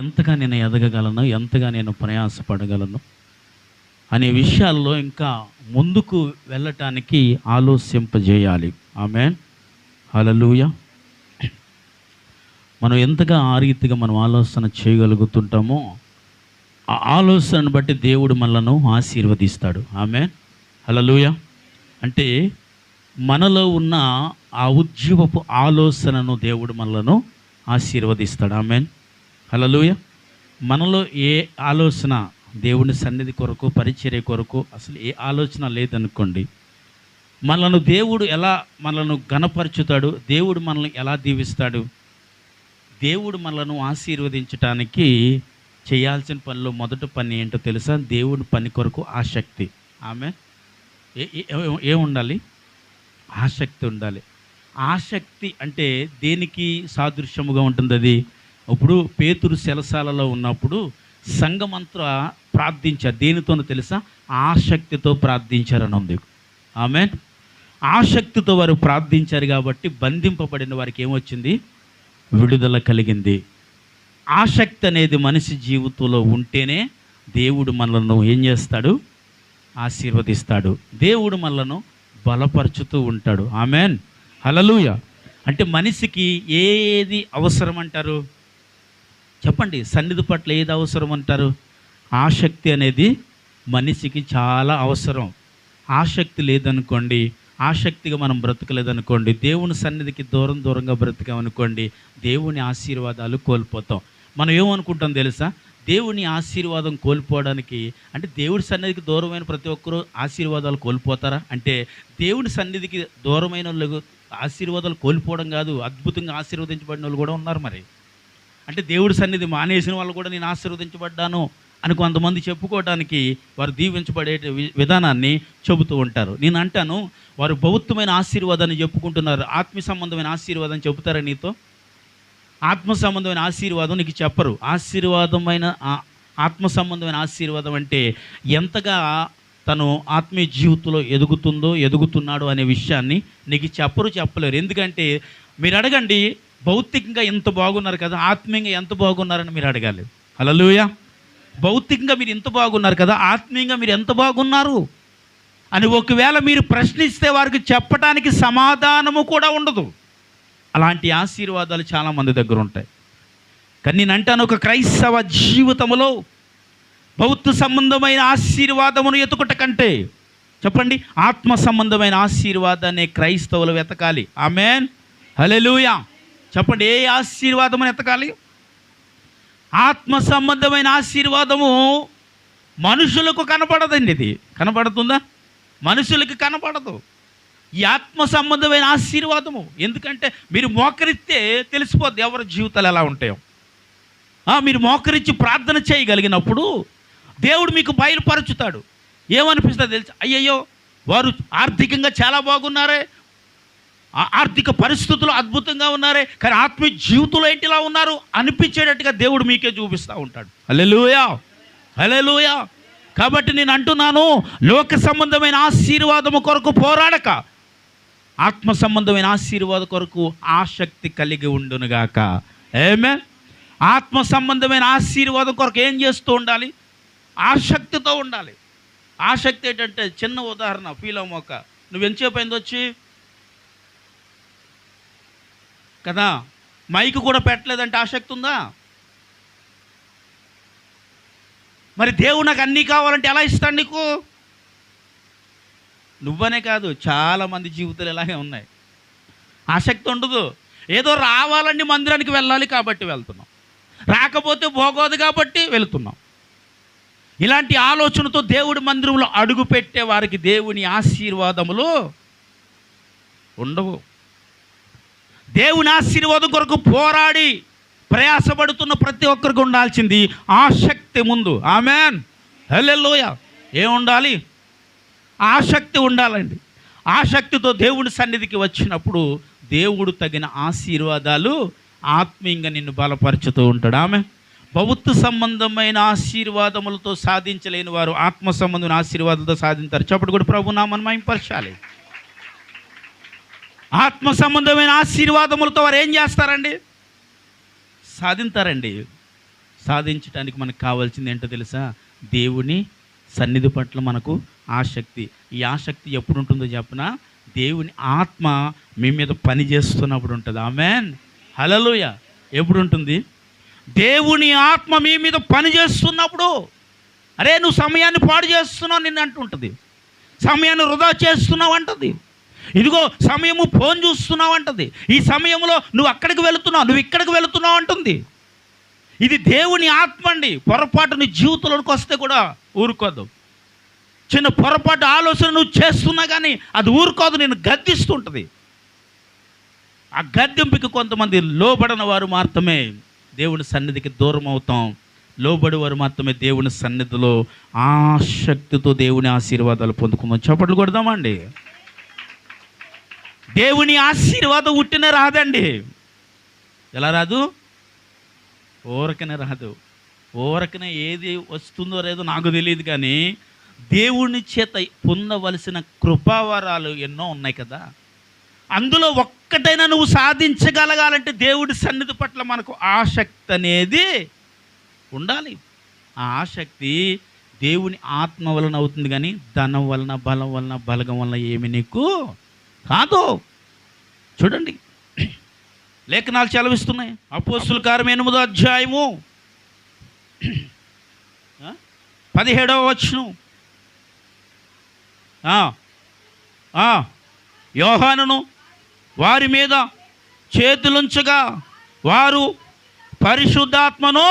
ఎంతగా నేను ఎదగగలను, ఎంతగా నేను ప్రయాసపడగలను అనే విషయాల్లో ఇంకా ముందుకు వెళ్ళటానికి ఆలోచింపజేయాలి. ఆమేన్, హల్లెలూయా. మనం ఎంతగా ఆ రీతిగా మనం ఆలోచన చేయగలుగుతుంటామో ఆ ఆలోచనను బట్టి దేవుడు మనలను ఆశీర్వదిస్తాడు. ఆమేన్, హల్లెలూయా. అంటే మనలో ఉన్న ఆ ఉజ్జీవపు ఆలోచనను దేవుడు మనలను ఆశీర్వదిస్తాడు. ఆమేన్, హల్లెలూయా. మనలో ఏ ఆలోచన దేవుని సన్నిధి కొరకు, పరిచర్య కొరకు అసలు ఏ ఆలోచన లేదనుకోండి, మనలను దేవుడు ఎలా మనలను ఘనపరుచుతాడు, దేవుడు మనల్ని ఎలా దీవిస్తాడు? దేవుడు మనలను ఆశీర్వదించటానికి చేయాల్సిన పనిలో మొదటి పని ఏంటో తెలుసా? దేవుడి పని కొరకు ఆసక్తి. ఆమె ఏముండాలి? ఆసక్తి ఉండాలి. ఆసక్తి అంటే దేనికి సాదృశ్యముగా ఉంటుంది అది? ఇప్పుడు పేతురు చెరసాలలో ఉన్నప్పుడు సంఘమంతా ప్రార్థించారు. దేనితోనో తెలుసా? ఆసక్తితో ప్రార్థించారని ఉంది. ఆమేన్. ఆసక్తితో వారు ప్రార్థించారు కాబట్టి బంధింపబడిన వారికి ఏమొచ్చింది? విడుదల కలిగింది. ఆసక్తి అనేది మనిషి జీవితంలో ఉంటేనే దేవుడు మనలను ఏం చేస్తాడు? ఆశీర్వదిస్తాడు. దేవుడు మనలను బలపరుచుతూ ఉంటాడు. ఆమేన్, హల్లెలూయా. అంటే మనిషికి ఏది అవసరం అంటారు? చెప్పండి, సన్నిధి పట్ల ఏది అవసరం అంటారు? ఆసక్తి అనేది మనిషికి చాలా అవసరం. ఆసక్తి లేదనుకోండి, ఆసక్తిగా మనం బ్రతకలేదనుకోండి, దేవుని సన్నిధికి దూరంగా బ్రతికామనుకోండి, దేవుని ఆశీర్వాదాలు కోల్పోతాం. మనం ఏమనుకుంటాం తెలుసా? దేవుని ఆశీర్వాదం కోల్పోవడానికి అంటే దేవుడి సన్నిధికి దూరమైన ప్రతి ఒక్కరూ ఆశీర్వాదాలు కోల్పోతారా అంటే, దేవుడి సన్నిధికి దూరమైన వాళ్ళు ఆశీర్వాదాలు కోల్పోవడం కాదు, అద్భుతంగా ఆశీర్వదించబడిన వాళ్ళు కూడా ఉన్నారు. మరి అంటే దేవుడి సన్నిధి మానేసిన వాళ్ళు కూడా నేను ఆశీర్వదించబడ్డాను అని కొంతమంది చెప్పుకోవడానికి వారు దీవించబడే విధానాన్ని చెబుతూ ఉంటారు. నేను అంటాను, వారు భౌతికమైన ఆశీర్వాదాన్ని చెప్పుకుంటున్నారు, ఆత్మ సంబంధమైన ఆశీర్వాదం చెబుతారా నీతో? ఆత్మ సంబంధమైన ఆశీర్వాదం నీకు చెప్పరు. ఆత్మ సంబంధమైన ఆశీర్వాదం అంటే ఎంతగా తను ఆత్మీయ జీవితంలో ఎదుగుతున్నాడు అనే విషయాన్ని నీకు చెప్పలేరు. ఎందుకంటే మీరు అడగండి, భౌతికంగా ఎంత బాగున్నారు కదా, ఆత్మీయంగా ఎంత బాగున్నారని మీరు అడగాలి. హల్లెలూయా. భౌతికంగా మీరు ఎంత బాగున్నారు కదా, ఆత్మీయంగా మీరు ఎంత బాగున్నారు అని ఒకవేళ మీరు ప్రశ్నిస్తే వారికి చెప్పడానికి సమాధానము కూడా ఉండదు. అలాంటి ఆశీర్వాదాలు చాలామంది దగ్గర ఉంటాయి. కానీ నేను అంటాను, ఒక క్రైస్తవ జీవితంలో భౌతిక సంబంధమైన ఆశీర్వాదమును ఎత్తుకుట కంటే, చెప్పండి, ఆత్మ సంబంధమైన ఆశీర్వాదాన్ని క్రైస్తవులు వెతకాలి. ఆమేన్, హల్లెలూయా. చెప్పండి, ఏ ఆశీర్వాదమును ఎతకాలి? ఆత్మ సంబంధమైన ఆశీర్వాదము మనుషులకు కనపడదండి. ఇది కనపడుతుందా? మనుషులకి కనపడదు ఈ ఆత్మ సంబంధమైన ఆశీర్వాదము. ఎందుకంటే మీరు మోకరిస్తే తెలిసిపోద్ది ఎవరి జీవితాలు ఎలా ఉంటాయో. మీరు మోకరించి ప్రార్థన చేయగలిగినప్పుడు దేవుడు మీకు బయలుపరుచుతాడు. ఏమనిపిస్తుంది తెలుసు? అయ్యయ్యో, వారు ఆర్థికంగా చాలా బాగున్నారే, ఆర్థిక పరిస్థితులు అద్భుతంగా ఉన్నారే, కానీ ఆత్మీయ జీవితంలో ఏంటిలా ఉన్నారు అనిపించేటట్టుగా దేవుడు మీకే చూపిస్తూ ఉంటాడు. హల్లెలూయా, హల్లెలూయా. కాబట్టి నేను అంటున్నాను, లోక సంబంధమైన ఆశీర్వాదము కొరకు పోరాడక ఆత్మ సంబంధమైన ఆశీర్వాదం కొరకు ఆసక్తి కలిగి ఉండునుగాక. ఆమేన్. ఆత్మ సంబంధమైన ఆశీర్వాదం కొరకు ఏం చేస్తూ ఉండాలి? ఆసక్తితో ఉండాలి. ఆసక్తి ఏంటంటే, చిన్న ఉదాహరణ, ఫీల్ అవ్వక, నువ్వెంతసేపు అయింది వచ్చి కదా, మైక్ కూడా పెట్టలేదంటే ఆసక్తి ఉందా? మరి దేవుడు నాకు అన్నీ కావాలంటే ఎలా ఇస్తాడు నీకు? నువ్వనే కాదు, చాలామంది జీవితాలు ఇలాగే ఉన్నాయి. ఆసక్తి ఉండదు. ఏదో రావాలండి, మందిరానికి వెళ్ళాలి కాబట్టి వెళ్తున్నాం, రాకపోతే పోగోదు కాబట్టి వెళుతున్నాం. ఇలాంటి ఆలోచనతో దేవుడి మందిరంలో అడుగు పెట్టే వారికి దేవుని ఆశీర్వాదములు ఉండవు. దేవుని ఆశీర్వాదం కొరకు పోరాడి ప్రయాసపడుతున్న ప్రతి ఒక్కరికి ఉండాల్సింది ఆసక్తి ముందు. ఆమేన్, హల్లెలూయా. ఏముండాలి? ఆసక్తి ఉండాలండి. ఆసక్తితో దేవుడి సన్నిధికి వచ్చినప్పుడు దేవుడు తగిన ఆశీర్వాదాలు ఆత్మీయంగా నిన్ను బలపరుచుతూ ఉంటాడు. ఆమె భౌతిక సంబంధమైన ఆశీర్వాదములతో సాధించలేని వారు ఆత్మ సంబంధమైన ఆశీర్వాదాలతో సాధించారు. చెప్పడు కూడా ప్రభు నామమును మహిమపరచాలి. ఆత్మ సంబంధమైన ఆశీర్వాదములతో వారు ఏం చేస్తారండి? సాధింతారండి. సాధించడానికి మనకు కావాల్సింది ఏంటో తెలుసా? దేవుని సన్నిధి పట్ల మనకు ఆసక్తి. ఈ ఆసక్తి ఎప్పుడు ఉంటుందో చెప్పనా? దేవుని ఆత్మ మీ మీద పని చేస్తున్నప్పుడు ఉంటుంది. ఆమేన్, హల్లెలూయా. ఎప్పుడు ఉంటుంది? దేవుని ఆత్మ మీ మీద పని చేస్తున్నప్పుడు. అరే నువ్వు సమయాన్ని పాడు చేస్తున్నావు నిన్ను అంటుంటుంది. సమయాన్ని వృధా చేస్తున్నావు అంటుంది. ఇదిగో సమయము ఫోన్ చూస్తున్నావు అంటుంది. ఈ సమయంలో నువ్వు అక్కడికి వెళుతున్నావు, నువ్వు ఇక్కడికి వెళుతున్నావు అంటుంది. ఇది దేవుని ఆత్మ అండి. పొరపాటు నీ జీవితంలోకి వస్తే కూడా ఊరుకోదు. చిన్న పొరపాటు ఆలోచన నువ్వు చేస్తున్నా కానీ అది ఊరుకోదు, నేను గద్దిస్తుంటుంది. ఆ గద్దెంపుకి కొంతమంది లోబడిన వారు మాత్రమే దేవుని సన్నిధికి దూరం అవుతాం. లోబడి వారు మాత్రమే దేవుని సన్నిధిలో ఆసక్తితో దేవుని ఆశీర్వాదాలు పొందుకుందాం. చప్పట్లు కొడదామండి. దేవుని ఆశీర్వాదం ఉట్టినే రాదండి. ఎలా రాదు? ఊరకనే రాదు. ఊరకనే ఏది వస్తుందో లేదో నాకు తెలియదు, కానీ దేవుని చేత పొందవలసిన కృపావరాలు ఎన్నో ఉన్నాయి కదా. అందులో ఒక్కటైనా నువ్వు సాధించగలగాలంటే దేవుడి సన్నిధి పట్ల మనకు ఆసక్తి అనేది ఉండాలి. ఆ ఆసక్తి దేవుని ఆత్మ వలన అవుతుంది, కానీ ధనం వలన, బలం వలన, బలగం వలన ఏమి నీకు కాదు. చూడండి, లేఖనాలు సెలవిస్తున్నాయి. అపోస్తుల కార్యం 8వ అధ్యాయము 17వ వచనం. యోహానును వారి మీద చేతులుంచగా వారు పరిశుద్ధాత్మను.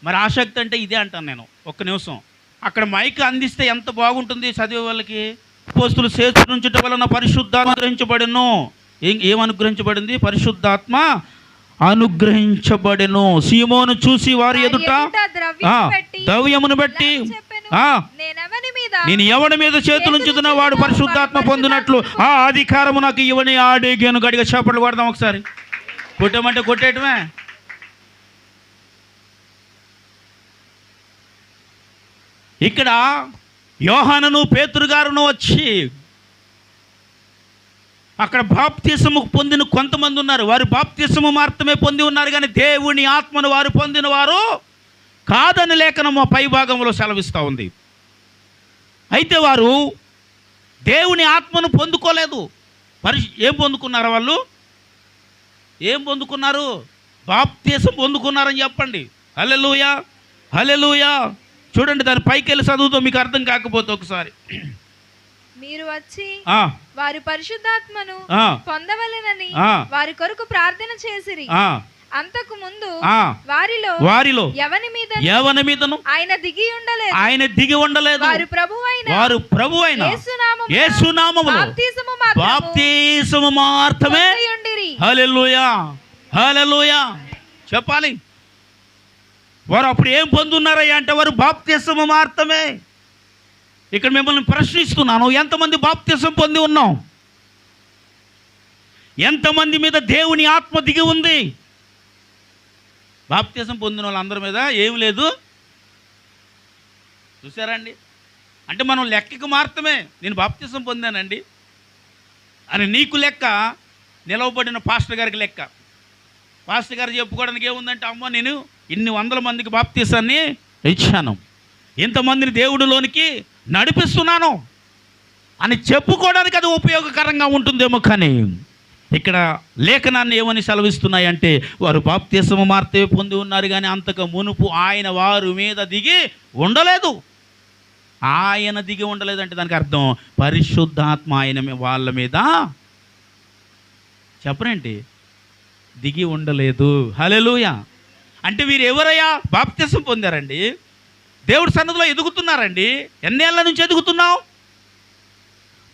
మరి ఆసక్తి అంటే ఇదే అంటాను నేను. ఒక్క నిమిషం, అక్కడ మైక్ అందిస్తే ఎంత బాగుంటుంది చదివే వాళ్ళకి. అపోస్తులు చేతులుంచుట వలన పరిశుద్ధాత్మ అనుగ్రహించబడెను. ఏమనుగ్రహించబడింది? పరిశుద్ధాత్మ అనుగ్రహించబడెను. సీమోను చూసి వారి ఎదుట ద్రవ్యమును బట్టి నేను ఎవడి మీద చేతులుంచుతున్నా వాడు పరిశుద్ధాత్మ పొందినట్లు ఆ అధికారము నాకు ఇవ్వని ఆడేగాను. గడిగా చేపట్లు కొడదాం ఒకసారి. కొట్టమంటే కొట్టేయటమే. ఇక్కడ యోహానును పేతురు గారును వచ్చి అక్కడ బాప్తిసము పొందిన కొంతమంది ఉన్నారు. వారు బాప్తిసము మాత్రమే పొంది ఉన్నారు, కానీ దేవుని ఆత్మను వారు పొందిన వారు కాదని లేఖనము పై భాగంలో సెలవిస్తూ ఉంది. అయితే వారు దేవుని ఆత్మను పొందుకోలేదు. ఏం పొందుకున్నారు? వాళ్ళు ఏం పొందుకున్నారు? బాప్తిసం పొందుకున్నారని చెప్పండి. హల్లెలూయా, హల్లెలూయా. చూడండి, దాని పైకి వెళ్ళి చదువుతో మీకు అర్థం కాకపోతే ఒకసారి. మీరు వచ్చి వారి పరిశుద్ధాత్మను పొందవలెనని వారి కొరకు ప్రార్థన చేసిరి. అంతకు ముందు వారిలో ఎవని మీదను ఆయన దిగి ఉండలేదు. వారు ప్రభువైన యేసునామములో బాప్తిసము మాత్రమే. హల్లెలూయా, హల్లెలూయా చెప్పాలి. వారు అప్పుడు ఏం పొందున్నారయ్యా అంటే వారు బాప్తిసము మాత్రమే. ఇక్కడ మిమ్మల్ని ప్రశ్నిస్తున్నాను, ఎంతమంది బాప్తిసం పొంది ఉన్నాం? ఎంతమంది మీద దేవుని ఆత్మ దిగి ఉంది? బాప్తిసం పొందిన వాళ్ళందరి మీద ఏం లేదు. చూసారండి? అంటే మనం లెక్కకు మాత్రమే నేను బాప్తిసం పొందానండి అని నీకు లెక్క, నిలవబడిన పాస్టర్ గారికి లెక్క. పాస్టర్ గారు చెప్పుకోవడానికి ఏముందంటే, అమ్మ నేను ఇన్ని వందల మందికి బాప్తిసాన్ని ఇచ్చాను, ఇంతమందిని దేవుడిలోనికి నడిపిస్తున్నాను అని చెప్పుకోవడానికి అది ఉపయోగకరంగా ఉంటుందేమో. కానీ ఇక్కడ లేఖనాన్ని ఏమని సెలవిస్తున్నాయంటే వారు బాప్తిసము మాత్రమే పొంది ఉన్నారు, కానీ అంతకు మునుపు ఆయన వారి మీద దిగి ఉండలేదు. ఆయన దిగి ఉండలేదంటే దానికి అర్థం పరిశుద్ధాత్మ ఆయన వాళ్ళ మీద చెప్పరేంటి దిగి ఉండలేదు. హల్లెలూయా. అంటే వీరు ఎవరయ్యా? బాప్తిసం పొందారండి, దేవుడి సన్నిధిలో ఎదుగుతున్నారండి. ఎన్నేళ్ల నుంచి ఎదుగుతున్నావు?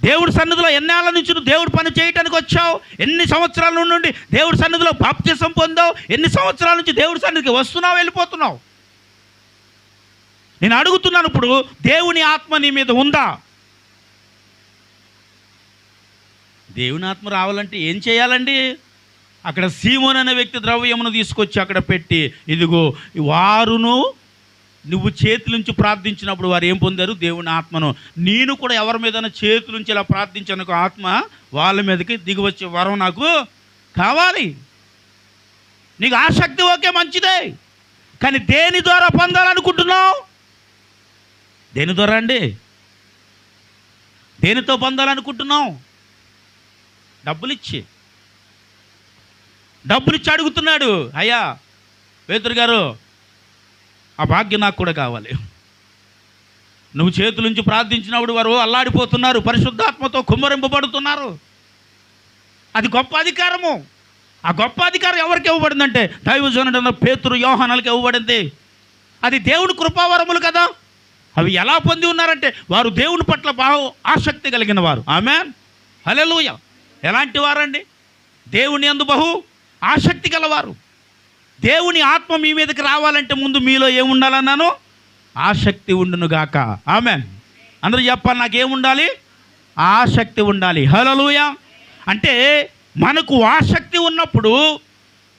దేవుడి సన్నిధిలో ఎన్నేళ్ల నుంచి నువ్వు దేవుడి పని చేయటానికి వచ్చావు? ఎన్ని సంవత్సరాల నుండి దేవుడి సన్నిధిలో బాప్తిసం పొందావు? ఎన్ని సంవత్సరాల నుంచి దేవుడి సన్నిధికి వస్తున్నావు, వెళ్ళిపోతున్నావు? నేను అడుగుతున్నాను, ఇప్పుడు దేవుని ఆత్మ నీ మీద ఉందా? దేవుని ఆత్మ రావాలంటే ఏం చేయాలండి? అక్కడ సీమోన్ అనే వ్యక్తి ద్రవ్యమును తీసుకొచ్చి అక్కడ పెట్టి, ఇదిగో వారును నువ్వు చేతులుంచి ప్రార్థించినప్పుడు వారు ఏం పొందారు? దేవుని ఆత్మను. నేను కూడా ఎవరి మీదైనా చేతులుంచి ఇలా ప్రార్థించాను, ఆత్మ వాళ్ళ మీదకి దిగి వచ్చే వరం నాకు కావాలి. నీకు ఆసక్తి ఓకే, మంచిదే. కానీ దేని ద్వారా పొందాలనుకుంటున్నావు? దేని ద్వారా అండి? దేనితో పొందాలనుకుంటున్నావు? డబ్బులిచ్చి అడుగుతున్నాడు, అయ్యా పేతురు గారు ఆ భాగ్యం నాకు కూడా కావాలి. నువ్వు చేతులుంచి ప్రార్థించినప్పుడు వారు అల్లాడిపోతున్నారు, పరిశుద్ధాత్మతో కుమ్మరింపబడుతున్నారు. అది గొప్ప అధికారము. ఆ గొప్ప అధికారం ఎవరికి ఇవ్వబడిందంటే దైవజనుడైన పేతురు యోహానాలకు ఇవ్వబడింది. అది దేవుని కృపావరములు కదా. అవి ఎలా పొంది ఉన్నారంటే వారు దేవుని పట్ల బాగా ఆసక్తి కలిగిన వారు. ఆమేన్, హల్లెలూయా. ఎలాంటి వారండి? దేవుని యందు బహు ఆసక్తి గలవారు. దేవుని ఆత్మ మీ మీదకి రావాలంటే ముందు మీలో ఏముండాలన్నాను? ఆసక్తి ఉండును గాక. ఆమేన్. అందరూ చెప్పాలి, నాకేముండాలి? ఆసక్తి ఉండాలి. హల్లెలూయా. అంటే మనకు ఆసక్తి ఉన్నప్పుడు,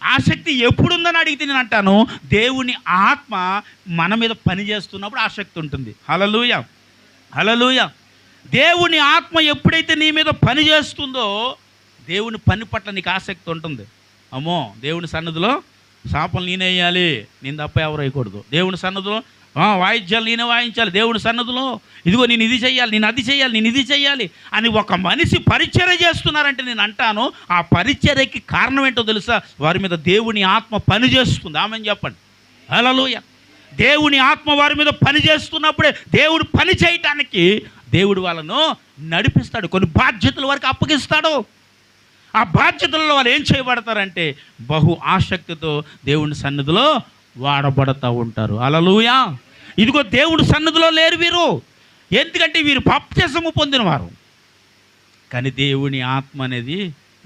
ఆసక్తి ఎప్పుడుందని అడిగితే నేను అంటాను, దేవుని ఆత్మ మన మీద పనిచేస్తున్నప్పుడు ఆసక్తి ఉంటుంది. హల్లెలూయా, హల్లెలూయా. దేవుని ఆత్మ ఎప్పుడైతే నీ మీద పని చేస్తుందో దేవుని పని పట్ల నీకు ఆసక్తి ఉంటుంది. అమ్మో, దేవుని సన్నిధిలో శాపలు నేనే వేయాలి, నేను తప్ప ఎవరు వేయకూడదు. దేవుని సన్నిధిలో వాయిద్యాలు నేనే వాయించాలి. దేవుని సన్నిధిలో ఇదిగో నేను ఇది చెయ్యాలి, నేను అది చెయ్యాలి, నేను ఇది చెయ్యాలి అని ఒక మనిషి పరిచర్య చేస్తున్నారంటే నేను అంటాను, ఆ పరిచర్యకి కారణం ఏంటో తెలుసా? వారి మీద దేవుని ఆత్మ పని చేస్తుంది. ఆమెను చెప్పండి, హల్లెలూయా. దేవుని ఆత్మ వారి మీద పని చేస్తున్నప్పుడే దేవుడు పని చేయటానికి దేవుడు వాళ్ళను నడిపిస్తాడు. కొన్ని బాధ్యతల వరకు అప్పగిస్తాడు. ఆ బాధ్యతలలో వాళ్ళు ఏం చేయబడతారంటే బహు ఆసక్తితో దేవుని సన్నిధిలో వాడబడతా ఉంటారు. హల్లెలూయా. ఇదిగో దేవుడి సన్నిధిలో లేరు వీరు, ఎందుకంటే వీరు బాప్తిసము పొందినవారు, కానీ దేవుని ఆత్మ అనేది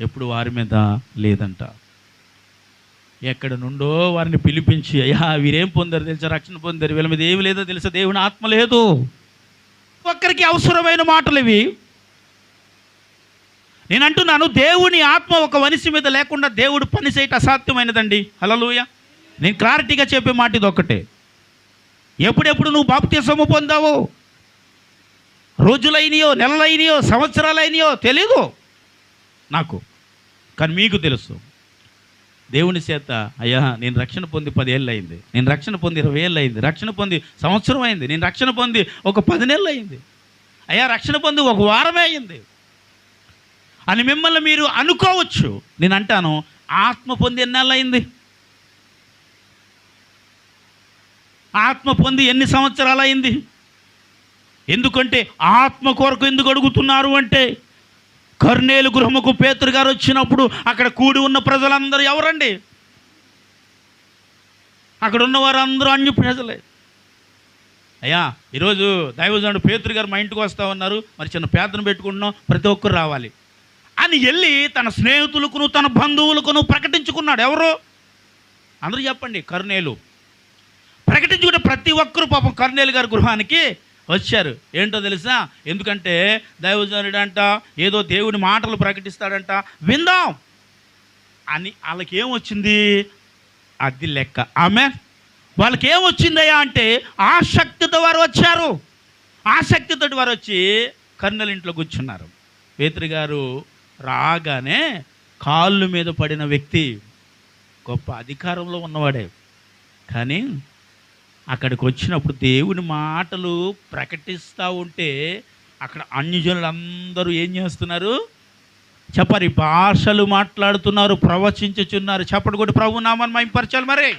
ఎప్పుడు వారి మీద లేదంట. ఎక్కడ నుండో వారిని పిలిపించి, అయ్యా వీరేం పొందారు తెలుసా? రక్షణ పొందారు, వీళ్ళ మీద ఏమి లేదో తెలుసా? దేవుని ఆత్మ లేదు. ఒక్కరికి అవసరమైన మాటలు ఇవి. నేను అంటున్నాను, దేవుని ఆత్మ ఒక మనిషి మీద లేకుండా దేవుడు పని చేయటం అసాధ్యమైనదండి. హల్లెలూయా. నేను క్లారిటీగా చెప్పే మాట ఇది ఒక్కటే. ఎప్పుడెప్పుడు నువ్వు బాప్తిసము పొందావు? రోజులైనయో, నెలలైనయో, సంవత్సరాలైనయో తెలీదు నాకు, కానీ మీకు తెలుసు. దేవుని చేత, అయ్యా నేను రక్షణ పొంది 10 ఏళ్ళు అయింది, నేను రక్షణ పొంది 20 ఏళ్ళు అయింది, రక్షణ పొంది సంవత్సరం అయింది, నేను రక్షణ పొంది ఒక 10 నెలలు అయింది, అయ్యా రక్షణ పొంది ఒక వారమే అయింది అని మిమ్మల్ని మీరు అనుకోవచ్చు. నేను అంటాను, ఆత్మ పొంది ఎన్ని నెలలు అయింది? ఆత్మ పొంది ఎన్ని సంవత్సరాలు అయింది? ఎందుకంటే ఆత్మ కొరకు ఎందుకు అడుగుతున్నారు అంటే, కర్నేలు గృహముకు పేతురు గారు వచ్చినప్పుడు అక్కడ కూడి ఉన్న ప్రజలందరూ ఎవరండి? అక్కడ ఉన్నవారు అందరూ అన్య ప్రజలే. అయ్యా ఈరోజు దైవజనుడు పేతురు గారు మా ఇంటికి వస్తూ ఉన్నారు, మరి చిన్న పేదను పెట్టుకుంటున్నాం, ప్రతి ఒక్కరు రావాలి అని వెళ్ళి తన స్నేహితులకును తన బంధువులకును ప్రకటించుకున్నాడు. ఎవరు? అందరూ చెప్పండి. కర్నేలు ప్రకటించుకుంటే ప్రతి ఒక్కరు పాపం కర్నేలు గారి గృహానికి వచ్చారు. ఏంటో తెలుసా? ఎందుకంటే దైవజనుడు అంట ఏదో దేవుని మాటలు ప్రకటిస్తాడంట, విందాం అని. వాళ్ళకి ఏమొచ్చింది? అది లెక్క. ఆమె వాళ్ళకి ఏమొచ్చిందయ్యా అంటే ఆసక్తితో వారు వచ్చారు. ఆసక్తితో వారు వచ్చి కర్నెల ఇంట్లో కూర్చున్నారు. పేతురు గారు రాగానే కాళ్ళు మీద పడిన వ్యక్తి, గొప్ప అధికారంలో ఉన్నవాడే, కానీ అక్కడికి వచ్చినప్పుడు దేవుని మాటలు ప్రకటిస్తూ ఉంటే అక్కడ అన్యజనులందరూ ఏం చేస్తున్నారు చెప్పారు? భాషలు మాట్లాడుతున్నారు, ప్రవచించుచున్నారు. చెప్పడు కూడా ప్రభు నామాన్ని మహిమపరచాలి. మరి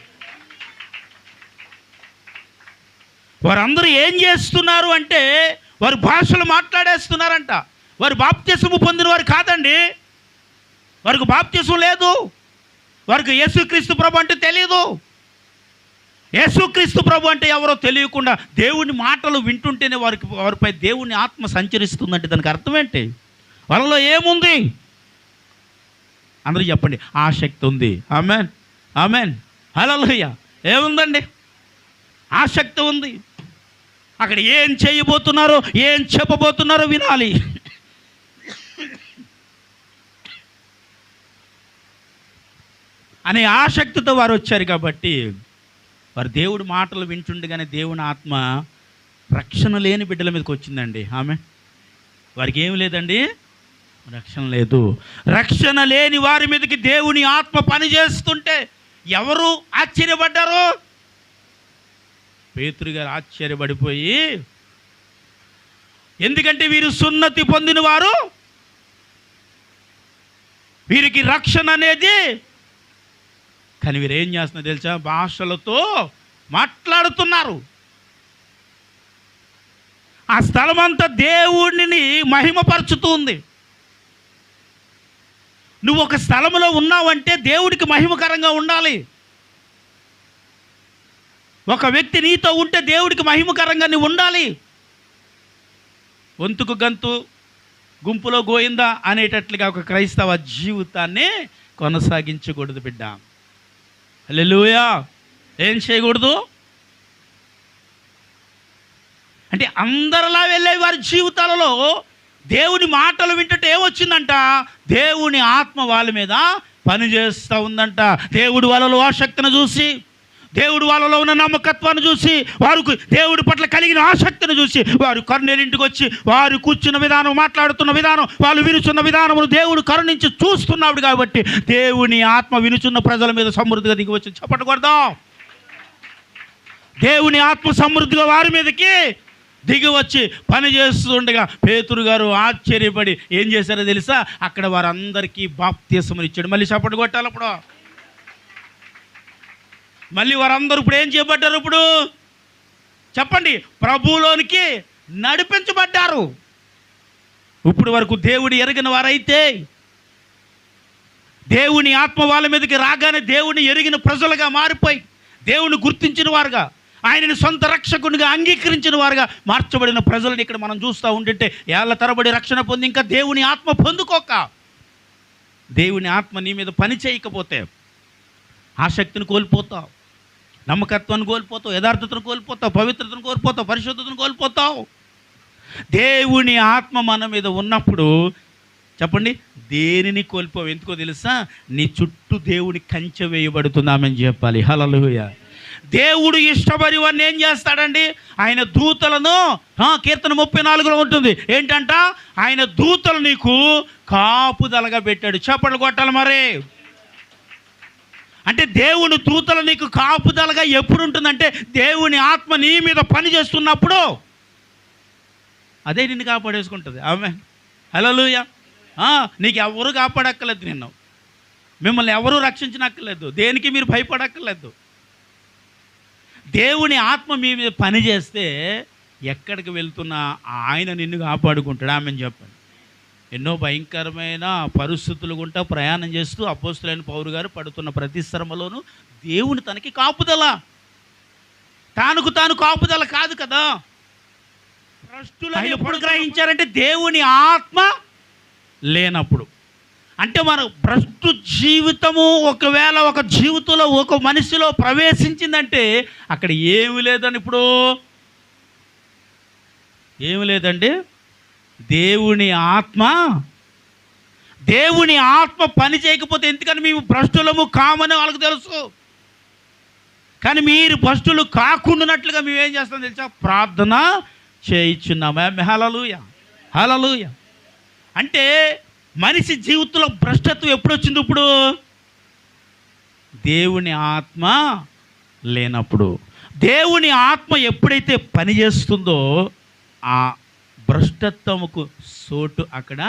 వారందరూ ఏం చేస్తున్నారు అంటే వారు భాషలు మాట్లాడేస్తున్నారంట. వారు బాప్తిసము పొందిన వారు కాదండి, వారికి బాప్తిసం లేదు, వారికి యేసుక్రీస్తు ప్రభు అంటే తెలియదు. యేసుక్రీస్తు ప్రభు అంటే ఎవరో తెలియకుండా దేవుని మాటలు వింటుంటేనే వారిపై దేవుని ఆత్మ సంచరిస్తుందంటే దానికి అర్థం ఏంటి? వాళ్ళలో ఏముంది? అందరూ చెప్పండి. ఆసక్తి ఉంది. ఆమెన్, ఆమెన్, హల్లెలూయా. ఏముందండి? ఆసక్తి ఉంది. అక్కడ ఏం చేయబోతున్నారో, ఏం చెప్పబోతున్నారో వినాలి. అనే ఆసక్తితో వారు వచ్చారు కాబట్టి వారు దేవుడి మాటలు వింటుండగానే దేవుని ఆత్మ రక్షణ లేని బిడ్డల మీదకి వచ్చిందండి. ఆమె వారికి ఏమి లేదండి, రక్షణ లేదు. రక్షణ లేని వారి మీదకి దేవుని ఆత్మ పనిచేస్తుంటే ఎవరు ఆశ్చర్యపడ్డారు? పేతురు గారు ఆశ్చర్యపడిపోయి, ఎందుకంటే వీరు సున్నతి పొందిన వారు, వీరికి రక్షణ అనేది, కానీ వీరు ఏం చేస్తున్నారు తెలుసా? భాషలతో మాట్లాడుతున్నారు. ఆ స్థలం అంతా దేవుడిని మహిమపరుచుతుంది. నువ్వు ఒక స్థలంలో ఉన్నావంటే దేవుడికి మహిమకరంగా ఉండాలి. ఒక వ్యక్తి నీతో ఉంటే దేవుడికి మహిమకరంగా నువ్వు ఉండాలి. వంతుకు గంతు, గుంపులో గోయిందా అనేటట్లుగా ఒక క్రైస్తవ జీవితాన్ని కొనసాగించకూడదు బిడ్డ. హల్లెలూయా. ఏం చేయకూడదు అంటే అందరిలా వెళ్ళే వారి జీవితాలలో దేవుని మాటలు వింటుంటే ఏమొచ్చిందంట? దేవుని ఆత్మ వాళ్ళ మీద పనిచేస్తూ ఉందంట. దేవుడు వాళ్ళలో ఆసక్తిని చూసి, దేవుడు వాళ్ళలో ఉన్న నమ్మకత్వాన్ని చూసి, వారికి దేవుడి పట్ల కలిగిన ఆసక్తిని చూసి, వారు కర్నేరింటికి వచ్చి వారు కూర్చున్న విధానం, మాట్లాడుతున్న విధానం, వాళ్ళు వినుచున్న విధానమును దేవుడు కరుణించి చూస్తున్నాడు. కాబట్టి దేవుని ఆత్మ వినుచున్న ప్రజల మీద సమృద్ధిగా దిగి వచ్చి చెప్పకూడదు. దేవుని ఆత్మ సమృద్ధిగా వారి మీదకి దిగి వచ్చి పని చేస్తుండగా పేతురు గారు ఆశ్చర్యపడి ఏం చేశారో తెలుసా? అక్కడ వారందరికీ బాప్తిస్మం ఇచ్చాడు. మళ్ళీ చప్పట్లు కొట్టాలి. అప్పుడు మళ్ళీ వారందరూ ఇప్పుడు ఏం చేయబడ్డారు? ఇప్పుడు చెప్పండి, ప్రభువులోనికి నడిపించబడ్డారు. ఇప్పుడు వరకు దేవుడు ఎరిగిన వారైతే, దేవుని ఆత్మ వాళ్ళ మీదకి రాగానే దేవుని ఎరిగిన ప్రజలుగా మారిపోయి, దేవుని గుర్తించిన వారుగా, ఆయనని సొంత రక్షకునిగా అంగీకరించిన వారుగా మార్చబడిన ప్రజలను ఇక్కడ మనం చూస్తూ ఉంటుంటే, ఏళ్ల తరబడి రక్షణ పొంది ఇంకా దేవుని ఆత్మ పొందుకోక, దేవుని ఆత్మ నీ మీద పని చేయకపోతే ఆసక్తిని కోల్పోతావు, నమ్మకత్వాన్ని కోల్పోతావు, యథార్థతను కోల్పోతావు, పవిత్రతను కోల్పోతావు, పరిశుద్ధతను కోల్పోతావు. దేవుని ఆత్మ మన మీద ఉన్నప్పుడు చెప్పండి, దేనిని కోల్పోవు. ఎందుకో తెలుసా? నీ చుట్టూ దేవుని కంచె వేయబడుతుంది. ఆమెను చెప్పాలి. హల్లెలూయా. దేవుడు ఇష్టపడి వాడిని ఏం చేస్తాడండి? ఆయన దూతలను, కీర్తన 34లో ఉంటుంది ఏంటంట? ఆయన దూతలు నీకు కాపుదలగా పెట్టాడు. చప్పట్లు కొట్టాలి. మరి అంటే దేవుని దూతలు నీకు కాపుదలగా ఎప్పుడు ఉంటుందంటే, దేవుని ఆత్మ నీ మీద పని చేస్తున్నప్పుడు అదే నిన్ను కాపాడేసుకుంటుంది. ఆమె హల్లెలూయా. నీకు ఎవరు కాపాడక్కర్లేదు, నిన్ను మిమ్మల్ని ఎవరూ రక్షించనక్కర్లేదు, దేనికి మీరు భయపడక్కర్లేదు. దేవుని ఆత్మ మీ మీద పని చేస్తే ఎక్కడికి వెళ్తున్నా ఆయన నిన్ను కాపాడుకుంటాడు. ఆమెను చెప్పండి. ఎన్నో భయంకరమైన పరిస్థితులు గుంటా ప్రయాణం చేస్తూ అపోస్తులైన పౌలు గారు పడుతున్న ప్రతి శ్రమలోనూ దేవుని తనకి కాపుదల, తానుకు తాను కాపుదల కాదు కదా. భ్రష్టులను ఎప్పుడు గ్రహించారంటే దేవుని ఆత్మ లేనప్పుడు. అంటే మన భ్రష్టు జీవితము ఒకవేళ ఒక జీవితంలో ఒక మనిషిలో ప్రవేశించిందంటే అక్కడ ఏమి లేదని, ఇప్పుడు ఏమి లేదండి. దేవుని ఆత్మ పని చేయకపోతే, ఎందుకని మేము భ్రష్టులము కామని వాళ్ళకు తెలుసు. కానీ మీరు భ్రష్టులు కాకుండానట్లుగా మేము ఏం చేస్తాం తెలుసా? ప్రార్థన చేయించున్నాము. హల్లెలూయా. హల్లెలూయా. అంటే మనిషి జీవితంలో భ్రష్టత్వం ఎప్పుడు వచ్చింది? ఇప్పుడు దేవుని ఆత్మ లేనప్పుడు. దేవుని ఆత్మ ఎప్పుడైతే పని చేస్తుందో ఆ భ్రష్టత్వముకు సోటు అక్కడ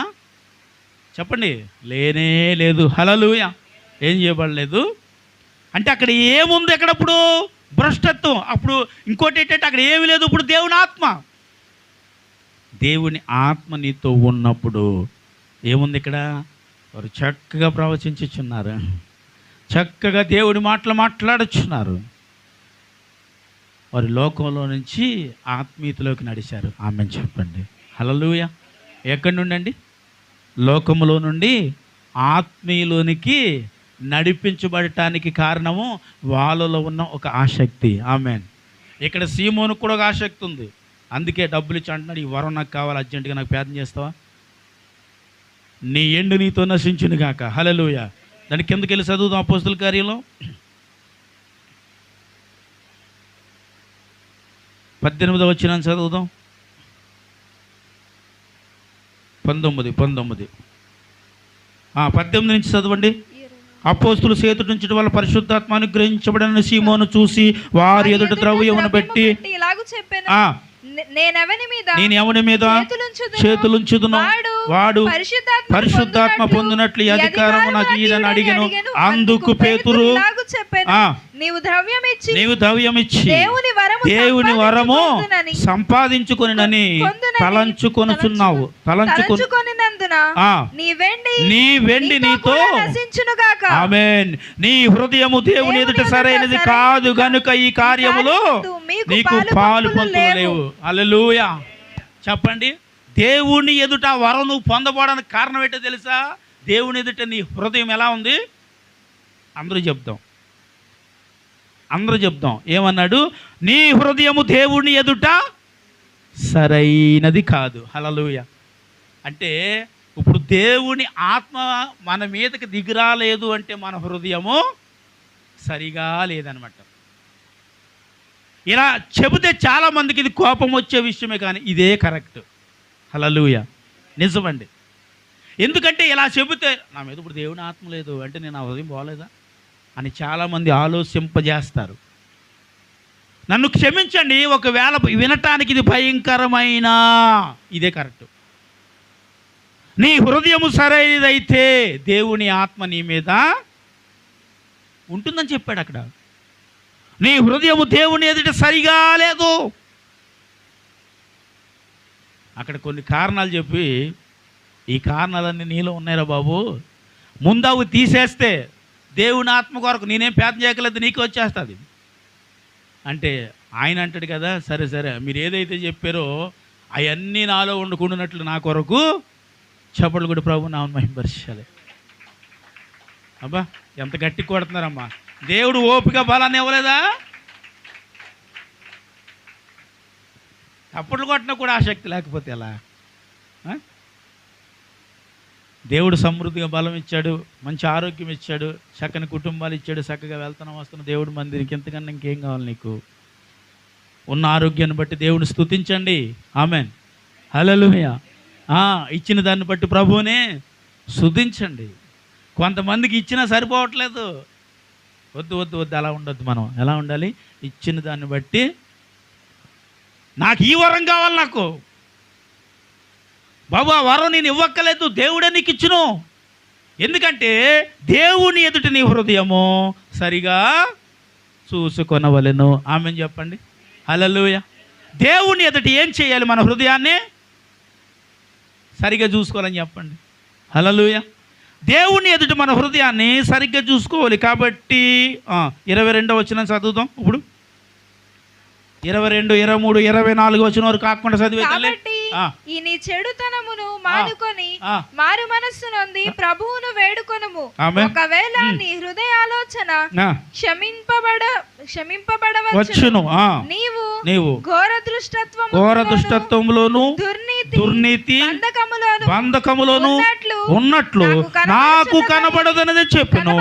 చెప్పండి లేనే లేదు. హల్లెలూయా. ఏం చేయబడలేదు అంటే అక్కడ ఏముంది? ఎక్కడప్పుడు భ్రష్టత్వం. అప్పుడు ఇంకోటి ఏంటంటే అక్కడ ఏమి లేదు. ఇప్పుడు దేవుని ఆత్మ నీతో ఉన్నప్పుడు ఏముంది? ఇక్కడ వారు చక్కగా ప్రవచించుచున్నారు, చక్కగా దేవుడి మాటలు మాట్లాడుచున్నారు. వారి లోకంలో నుంచి ఆత్మీయతలోకి నడిచారు. ఆమెను చెప్పండి. హల్లెలూయా. ఎక్కడి నుండి అండి? లోకములో నుండి ఆత్మీయులోనికి నడిపించబడటానికి కారణము వాళ్ళలో ఉన్న ఒక ఆసక్తి. ఆమెన్. ఇక్కడ సీమోనుకు కూడా ఒక ఆసక్తి ఉంది. అందుకే డబ్బులు ఇచ్చి అంటున్నాడు, ఈ వరం నాకు కావాలి, అర్జెంటుగా నాకు ప్రార్థన చేస్తావా? నీ ఎండు నీతో నశించును గాక. హల్లెలూయా. దాని కిందకి వెళ్ళి చదువుదాం. అపోస్తుల కార్యంలో 18వ వచనం చదువుదాం. 19 నుంచి చదవండి. అపోస్తులు చేతుల నుంచి వల్ల పరిశుద్ధాత్మ అనుగ్రహించబడిన సీమోను చూసి వారి ఎదుట ద్రవ్యమును పెట్టి ఇలాగూ చెప్పాను, ఆ నేను ఎవని మీద చేతులుంచుదును వాడు పరిశుద్ధాత్మ పొందినట్లు ఈ అధికారము నాకు ఈయనని అడిగెను. అందుకు పేతురు, నీవు ద్రవ్యం ఇచ్చి దేవుని వరము సంపాదించుకొనినని తలంచుకొనుచున్నావు. నీ వెండి నీతో ఆమేన్. నీ హృదయము దేవుని ఎదుట సరైనది కాదు గనుక ఈ కార్యములో నీకు పాలు పంతులు లేవు. హల్లెలూయా చెప్పండి. దేవుని ఎదుట వరం నువ్వు పొందబోవడానికి కారణం ఏంటో తెలుసా? దేవుని ఎదుట నీ హృదయం ఎలా ఉంది? అందరూ చెప్దాం ఏమన్నాడు? నీ హృదయము దేవుని ఎదుట సరైనది కాదు. హల్లెలూయా. అంటే ఇప్పుడు దేవుని ఆత్మ మన మీదకి దిగిరాలేదు అంటే మన హృదయము సరిగా లేదనమాట. ఇలా చెబితే చాలామందికి ఇది కోపం వచ్చే విషయమే, కానీ ఇదే కరెక్ట్. హల్లెలూయా నిజమండి. ఎందుకంటే ఇలా చెబితే నా మీద ఇప్పుడు దేవుని ఆత్మ లేదు అంటే నేను ఆ హృదయం బాగోలేదా అని చాలామంది ఆలోచింపజేస్తారు. నన్ను క్షమించండి, ఒకవేళ వినటానికి ఇది భయంకరమైన ఇదే కరెక్ట్. నీ హృదయము సరైనదైతే దేవుని ఆత్మ నీ మీద ఉంటుందని చెప్పాడు అక్కడ. నీ హృదయము దేవుని ఎదుట సరిగా లేదు. అక్కడ కొన్ని కారణాలు చెప్పి, ఈ కారణాలన్నీ నీలో ఉన్నాయిరా బాబు, ముందు అవి తీసేస్తే దేవుని ఆత్మ కొరకు నేనేం పేద చేయగలేదు, నీకు వచ్చేస్తుంది అంటే ఆయన అంటాడు కదా, సరే మీరు ఏదైతే చెప్పారో అవన్నీ నాలో వండుకుంటున్నట్లు నా కొరకు చప్పట్లు కూడా ప్రభు నామమున మహిమపరచాలి. అబ్బా ఎంత గట్టి కొడుతున్నారమ్మా. దేవుడు ఓపిక బలాన్ని ఇవ్వలేదా? చప్పట్లు కొట్టినా కూడా ఆసక్తి లేకపోతే ఎలా? దేవుడు సమృద్ధిగా బలం ఇచ్చాడు, మంచి ఆరోగ్యం ఇచ్చాడు, చక్కని కుటుంబాలు ఇచ్చాడు, చక్కగా వెళ్తున్నాం వస్తున్నాం దేవుడి మందిరికి. ఎంతకన్నా ఇంకేం కావాలి నీకు? ఉన్న ఆరోగ్యాన్ని బట్టి దేవుని స్తుతించండి. ఆమేన్ హల్లెలూయా. ఇచ్చిన దాన్ని బట్టి ప్రభువునే స్తుతించండి. కొంతమందికి ఇచ్చినా సరిపోవట్లేదు. వద్దు అలా ఉండొద్దు. మనం ఎలా ఉండాలి? ఇచ్చిన దాన్ని బట్టి నాకు ఈ వరం కావాలి, నాకు బాబు ఆ వరం నేను ఇవ్వక్కలేదు, దేవుడే నీకు ఇచ్చును. ఎందుకంటే దేవుని ఎదుట నీ హృదయము సరిగా చూసుకొనవలెను. ఆమేన్ చెప్పండి. హల్లెలూయా. దేవుని ఎదుట ఏం చేయాలి? మన హృదయాన్ని సరిగ్గా చూసుకోవాలని చెప్పండి. హల్లెలూయా. దేవుని ఎదుట మన హృదయాన్ని సరిగ్గా చూసుకోవాలి. కాబట్టి 22వ వచనం చదువుదాం. ఇప్పుడు 22, 23, 24 వచనం వరకు కాకుండా చదివే ఈ నీ చెడుతనమును మానుకొని మారు మనస్సు నొంది ప్రభువును వేడుకొనుము. ఒకవేళ నీ హృదయ ఆలోచన క్షమింపబడవచ్చును. నీవు ఘోర దృష్టత్వములోను దుర్నీతి బంధకములోను ఉన్నట్లు నాకు కనబడదనని చెప్పెను.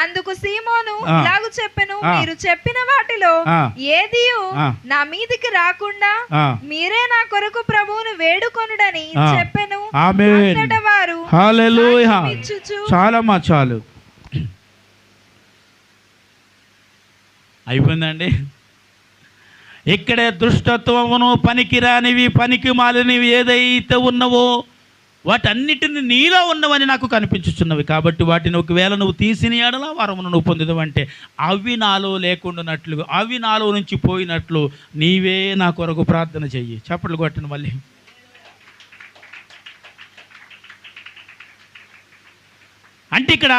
అందుకు సీమోను ఇలాగు చెప్పెను, మీరు చెప్పిన వాటిలో ఏదియు నా మీదికి రాకుండా మీరే నా కొరకు ప్రభువును వేడుకొనుడని చెప్పెను. అంతటా వారు హల్లెలూయా. చాలమ్మా చాలు, అయిపోయిందండి. ఇక్కడే దుష్టత్వమును పనికిరానివి పనికి మాలినవి ఏదైతే ఉన్నవో వాటన్నిటిని నీలో ఉన్నవని నాకు కనిపించుచున్నవి. కాబట్టి వాటిని ఒకవేళ నువ్వు తీసిన ఎడల వరమును నువ్వు పొందుదావంటే అవి నాలో లేకుండానట్లు, అవి నాలో నుంచి పోయినట్లు నీవే నా కొరకు ప్రార్థన చెయ్యి. చప్పట్లు కొట్టను మళ్ళీ. అంటే ఇక్కడ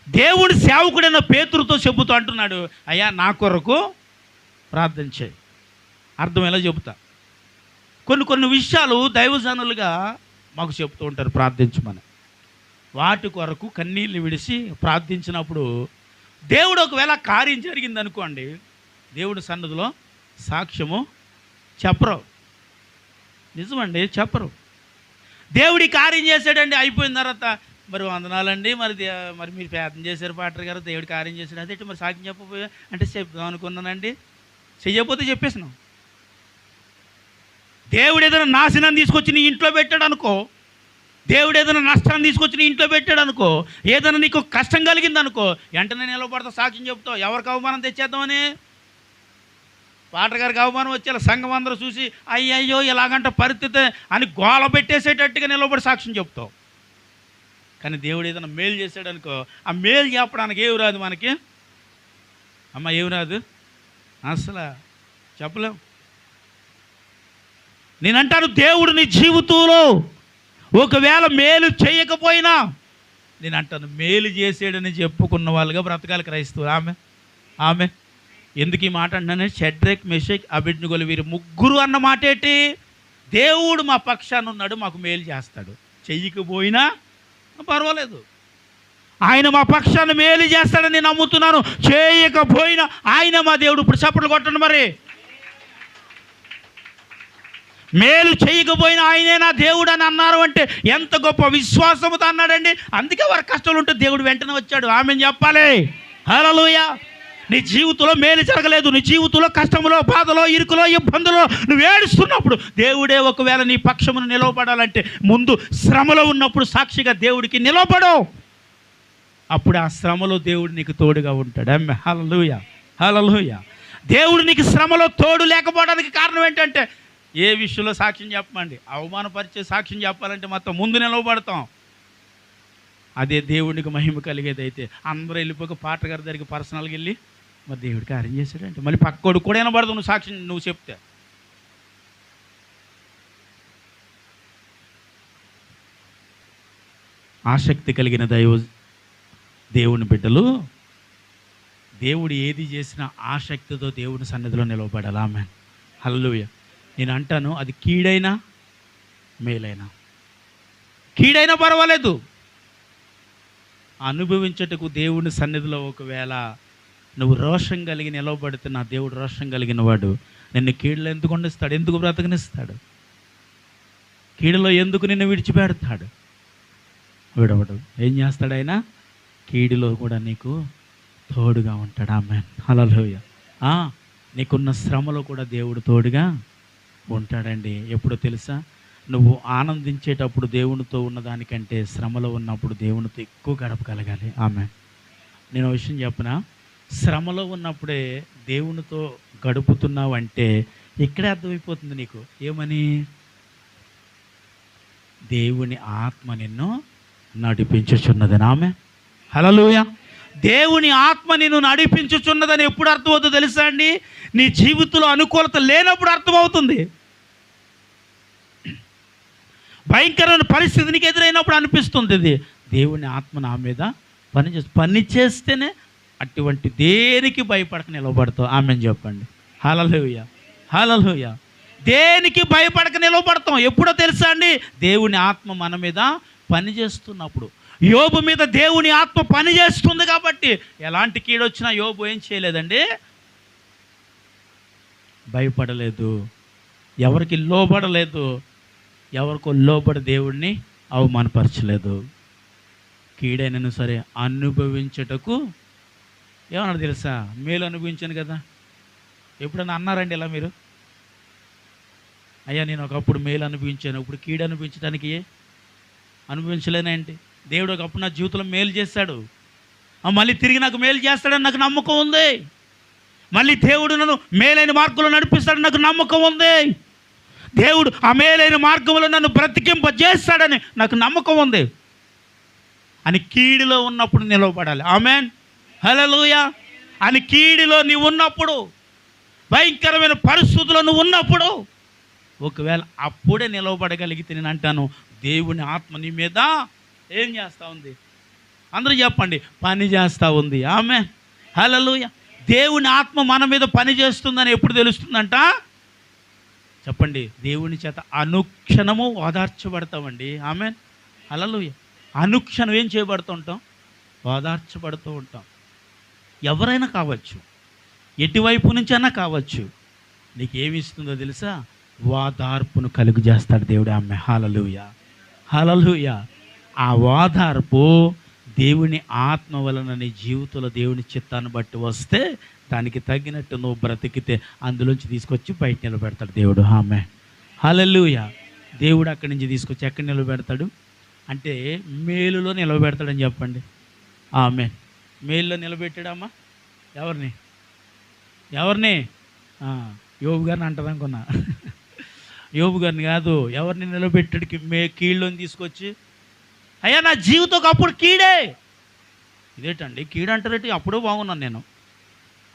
దేవుడి సేవకుడైన పేతురుతో చెబుతూ అంటున్నాడు, అయ్యా నా కొరకు ప్రార్థన చేయి. అర్థం ఎలా చెబుతా? కొన్ని విషయాలు దైవజనులుగా మాకు చెప్తూ ఉంటారు ప్రార్థించమని. వాటి కొరకు కన్నీళ్ళు విడిచి ప్రార్థించినప్పుడు దేవుడు ఒకవేళ కార్యం జరిగిందనుకోండి, దేవుడి సన్నిధిలో సాక్ష్యము చెప్పరు. నిజమండి, చెప్పరు. దేవుడి కార్యం చేశాడండి, అయిపోయిన తర్వాత మరి వందనాలండి, మరి మీరు ప్రార్థన చేశారు పాటర్ గారు, దేవుడి కార్యం చేశాడు, అదే మరి సాక్ష్యం చెప్పబోయా అంటే చెప్దాం అనుకున్నానండి, చెయ్యకపోతే చెప్పేసినాం. దేవుడు ఏదైనా నాశనం తీసుకొచ్చి నీ ఇంట్లో పెట్టాడు అనుకో, దేవుడు ఏదైనా నష్టాన్ని తీసుకొచ్చి నీ ఇంట్లో పెట్టాడు అనుకో, ఏదైనా నీకు కష్టం కలిగింది అనుకో, వెంటనే నిలబడతావు, సాక్ష్యం చెప్తావు. ఎవరికి అవమానం తెచ్చేద్దామని? పాటగారికి అవమానం వచ్చేలా సంఘం అందరూ చూసి అయ్యయ్యో ఇలాగంట పరిస్థితి అని గోల పెట్టేసేటట్టుగా నిలబడి సాక్ష్యం చెప్తావు. కానీ దేవుడు ఏదైనా మేలు చేశాడు అనుకో, ఆ మేలు చెప్పడానికి ఏమి రాదు మనకి. అమ్మ ఏమి రాదు, అసలు చెప్పలేం. నేనంటాను, దేవుడు నీ జీవితంలో ఒకవేళ మేలు చేయకపోయినా, నేనంటాను మేలు చేసాడని చెప్పుకున్న వాళ్ళుగా బ్రతకాలి క్రైస్తవులు. ఆమె ఎందుకు ఈ మాట అంటానే? షడ్రక్, మెషక్, అబేద్నెగోలు వీరు ముగ్గురు అన్న మాట ఏంటి? దేవుడు మా పక్షాన ఉన్నాడు, మాకు మేలు చేస్తాడు. చెయ్యకపోయినా పర్వాలేదు, ఆయన మా పక్షాన మేలు చేస్తాడని నేను నమ్ముతున్నాను. చేయకపోయినా ఆయన మా దేవుడు. ఇప్పుడు చప్పట్లు కొట్టండి. మరి మేలు చేయకపోయినా ఆయనే నా దేవుడు అని అన్నారు అంటే ఎంత గొప్ప విశ్వాసంతో అన్నాడండి. అందుకే వారి కష్టాలు ఉంటే దేవుడు వెంటనే వచ్చాడు. ఆమెను చెప్పాలి. హల్లెలూయా. నీ జీవితంలో మేలు జరగలేదు, నీ జీవితంలో కష్టములో, బాధలో, ఇరుకులో, ఇబ్బందులో నువ్వు ఏడుస్తున్నప్పుడు దేవుడే ఒకవేళ నీ పక్షమును నిలవబడాలంటే ముందు శ్రమలో ఉన్నప్పుడు సాక్షిగా దేవుడికి నిలవబడు. అప్పుడు ఆ శ్రమలో దేవుడు నీకు తోడుగా ఉంటాడు. ఆమె హల్లెలూయా, హల్లెలూయా. దేవుడు నీకు శ్రమలో తోడు లేకపోవడానికి కారణం ఏంటంటే, ఏ విషయంలో సాక్ష్యం చెప్పమండి, అవమానపరిచే సాక్ష్యం చెప్పాలంటే మొత్తం ముందు నిలవబడతాం. అదే దేవుడికి మహిమ కలిగేది అయితే అందరూ వెళ్ళిపోక పాటగారి దగ్గరికి పర్సనల్గా వెళ్ళి మరి దేవుడికి కార్యం చేశాడంటే మళ్ళీ పక్కోడు కూడా వినబడదు నువ్వు సాక్ష్యం నువ్వు చెప్తే. ఆసక్తి కలిగిన దేవుని బిడ్డలు, దేవుడు ఏది చేసినా ఆసక్తితో దేవుని సన్నిధిలో నిలవబడాలి. ఆమేన్, హల్లెలూయా. నేను అంటాను, అది కీడైనా మేలైనా, కీడైనా పర్వాలేదు, అనుభవించటకు దేవుని సన్నిధిలో ఒకవేళ నువ్వు రోషం కలిగి నిలవబడితే నా దేవుడు రోషం కలిగిన వాడు నిన్ను కీడులో ఎందుకు ఉండిస్తాడు? ఎందుకు బ్రతకనిస్తాడు? కీడులో ఎందుకు నిన్ను విడిచిపెడతాడు? విడవడు. ఏం చేస్తాడు ఆయన? కీడులో కూడా నీకు తోడుగా ఉంటాడు. ఆమేన్, హల్లెలూయా. నీకున్న శ్రమలో కూడా దేవుడు తోడుగా ఉంటాడండి. ఎప్పుడో తెలుసా? నువ్వు ఆనందించేటప్పుడు దేవునితో ఉన్నదానికంటే శ్రమలో ఉన్నప్పుడు దేవునితో ఎక్కువ గడపగలగాలి. ఆమేన్. నేను విషయం చెప్పనా? శ్రమలో ఉన్నప్పుడే దేవునితో గడుపుతున్నావంటే ఇక్కడే అర్థమైపోతుంది నీకు. ఏమని? దేవుని ఆత్మ నిన్ను నడిపించుచున్నదని. ఆమేన్, హల్లెలూయా. దేవుని ఆత్మ నిన్ను నడిపించుచున్నదని ఎప్పుడు అర్థమవుతుందో తెలుసా అండి? నీ జీవితంలో అనుకూలత లేనప్పుడు అర్థమవుతుంది. భయంకరమైన పరిస్థితి నీకు ఎదురైనప్పుడు అనిపిస్తుంది ఇది దేవుని ఆత్మ నా మీద పని చేస్తేనే అటువంటి దేనికి భయపడక నిలవబడతావు. ఆమేన్ చెప్పండి. హల్లెలూయా, హల్లెలూయా. దేనికి భయపడక నిలవబడతాం ఎప్పుడో తెలుసా అండి? దేవుని ఆత్మ మన మీద పనిచేస్తున్నప్పుడు. యోబు మీద దేవుని ఆత్మ పనిచేస్తుంది కాబట్టి ఎలాంటి కీడొచ్చినా యోబు ఏం చేయలేదండి, భయపడలేదు, ఎవరికి లోబడలేదు, ఎవరికో లోబడి దేవుడిని అవమానపరచలేదు. కీడైనను సరే అనుభవించటకు ఏమన్నా తెలుసా? మేలు అనుభవించాను కదా. ఎప్పుడన్నా అన్నారండి ఇలా మీరు? అయ్యా నేను ఒకప్పుడు మేలు అనుభవించాను, ఇప్పుడు కీడు అనుభవించడానికి అనుభవించలేనండి. దేవుడు ఒకప్పుడు నా జీవితంలో మేలు చేశాడు, మళ్ళీ తిరిగి నాకు మేలు చేస్తాడని నాకు నమ్మకం ఉంది. మళ్ళీ దేవుడు నన్ను మేలైన మార్గంలో నడిపిస్తాడని నాకు నమ్మకం ఉంది. దేవుడు ఆ మేలైన మార్గంలో నన్ను బ్రతికింపజేస్తాడని నాకు నమ్మకం ఉంది అని కీడులో ఉన్నప్పుడు నిలవబడాలి. ఆమేన్, హల్లెలూయా. అని కీడులో నీవు ఉన్నప్పుడు, భయంకరమైన పరిస్థితుల్లో నువ్వు ఉన్నప్పుడు ఒకవేళ అప్పుడే నిలవబడగలిగితే నేను అంటాను దేవుని ఆత్మ నీ మీద ఏం చేస్తూ ఉంది? అందరూ చెప్పండి, పని చేస్తూ ఉంది. ఆమేన్, హల్లెలూయా. దేవుని ఆత్మ మన మీద పని చేస్తుందని ఎప్పుడు తెలుస్తుందంట? చెప్పండి. దేవుని చేత అనుక్షణము ఓదార్చబడతామండి. ఆమేన్, హల్లెలూయా. అనుక్షణం ఏం చేయబడుతూ ఉంటాం? ఓదార్చబడుతూ ఉంటాం. ఎవరైనా కావచ్చు, ఎటువైపు నుంచైనా కావచ్చు, నీకేమి ఇస్తుందో తెలుసా? ఓదార్పును కలుగు చేస్తాడు దేవుడు. ఆమె హల్లెలూయా, హల్లెలూయా. ఆ ఓదార్పు దేవుని ఆత్మ వలన నీ జీవితంలో దేవుని చిత్తాన్ని బట్టి వస్తే దానికి తగినట్టు నువ్వు బ్రతికితే అందులోంచి తీసుకొచ్చి బయట నిలబెడతాడు దేవుడు. ఆమె హల్లెలూయా. దేవుడు అక్కడి నుంచి తీసుకొచ్చి ఎక్కడ నిలబెడతాడు? అంటే మేలులో నిలబెడతాడని చెప్పండి. ఆమె మేలులో నిలబెట్టాడమ్మా. ఎవరిని యోబు గారిని అంటారు అనుకున్నా. యోబు గారిని కాదు, ఎవరిని నిలబెట్టాడికి కీళ్ళని తీసుకొచ్చి, అయ్యా నా జీవితం అప్పుడు కీడే. ఇదేంటండి కీడు అంటారేంటి? అప్పుడే బాగున్నాను నేను,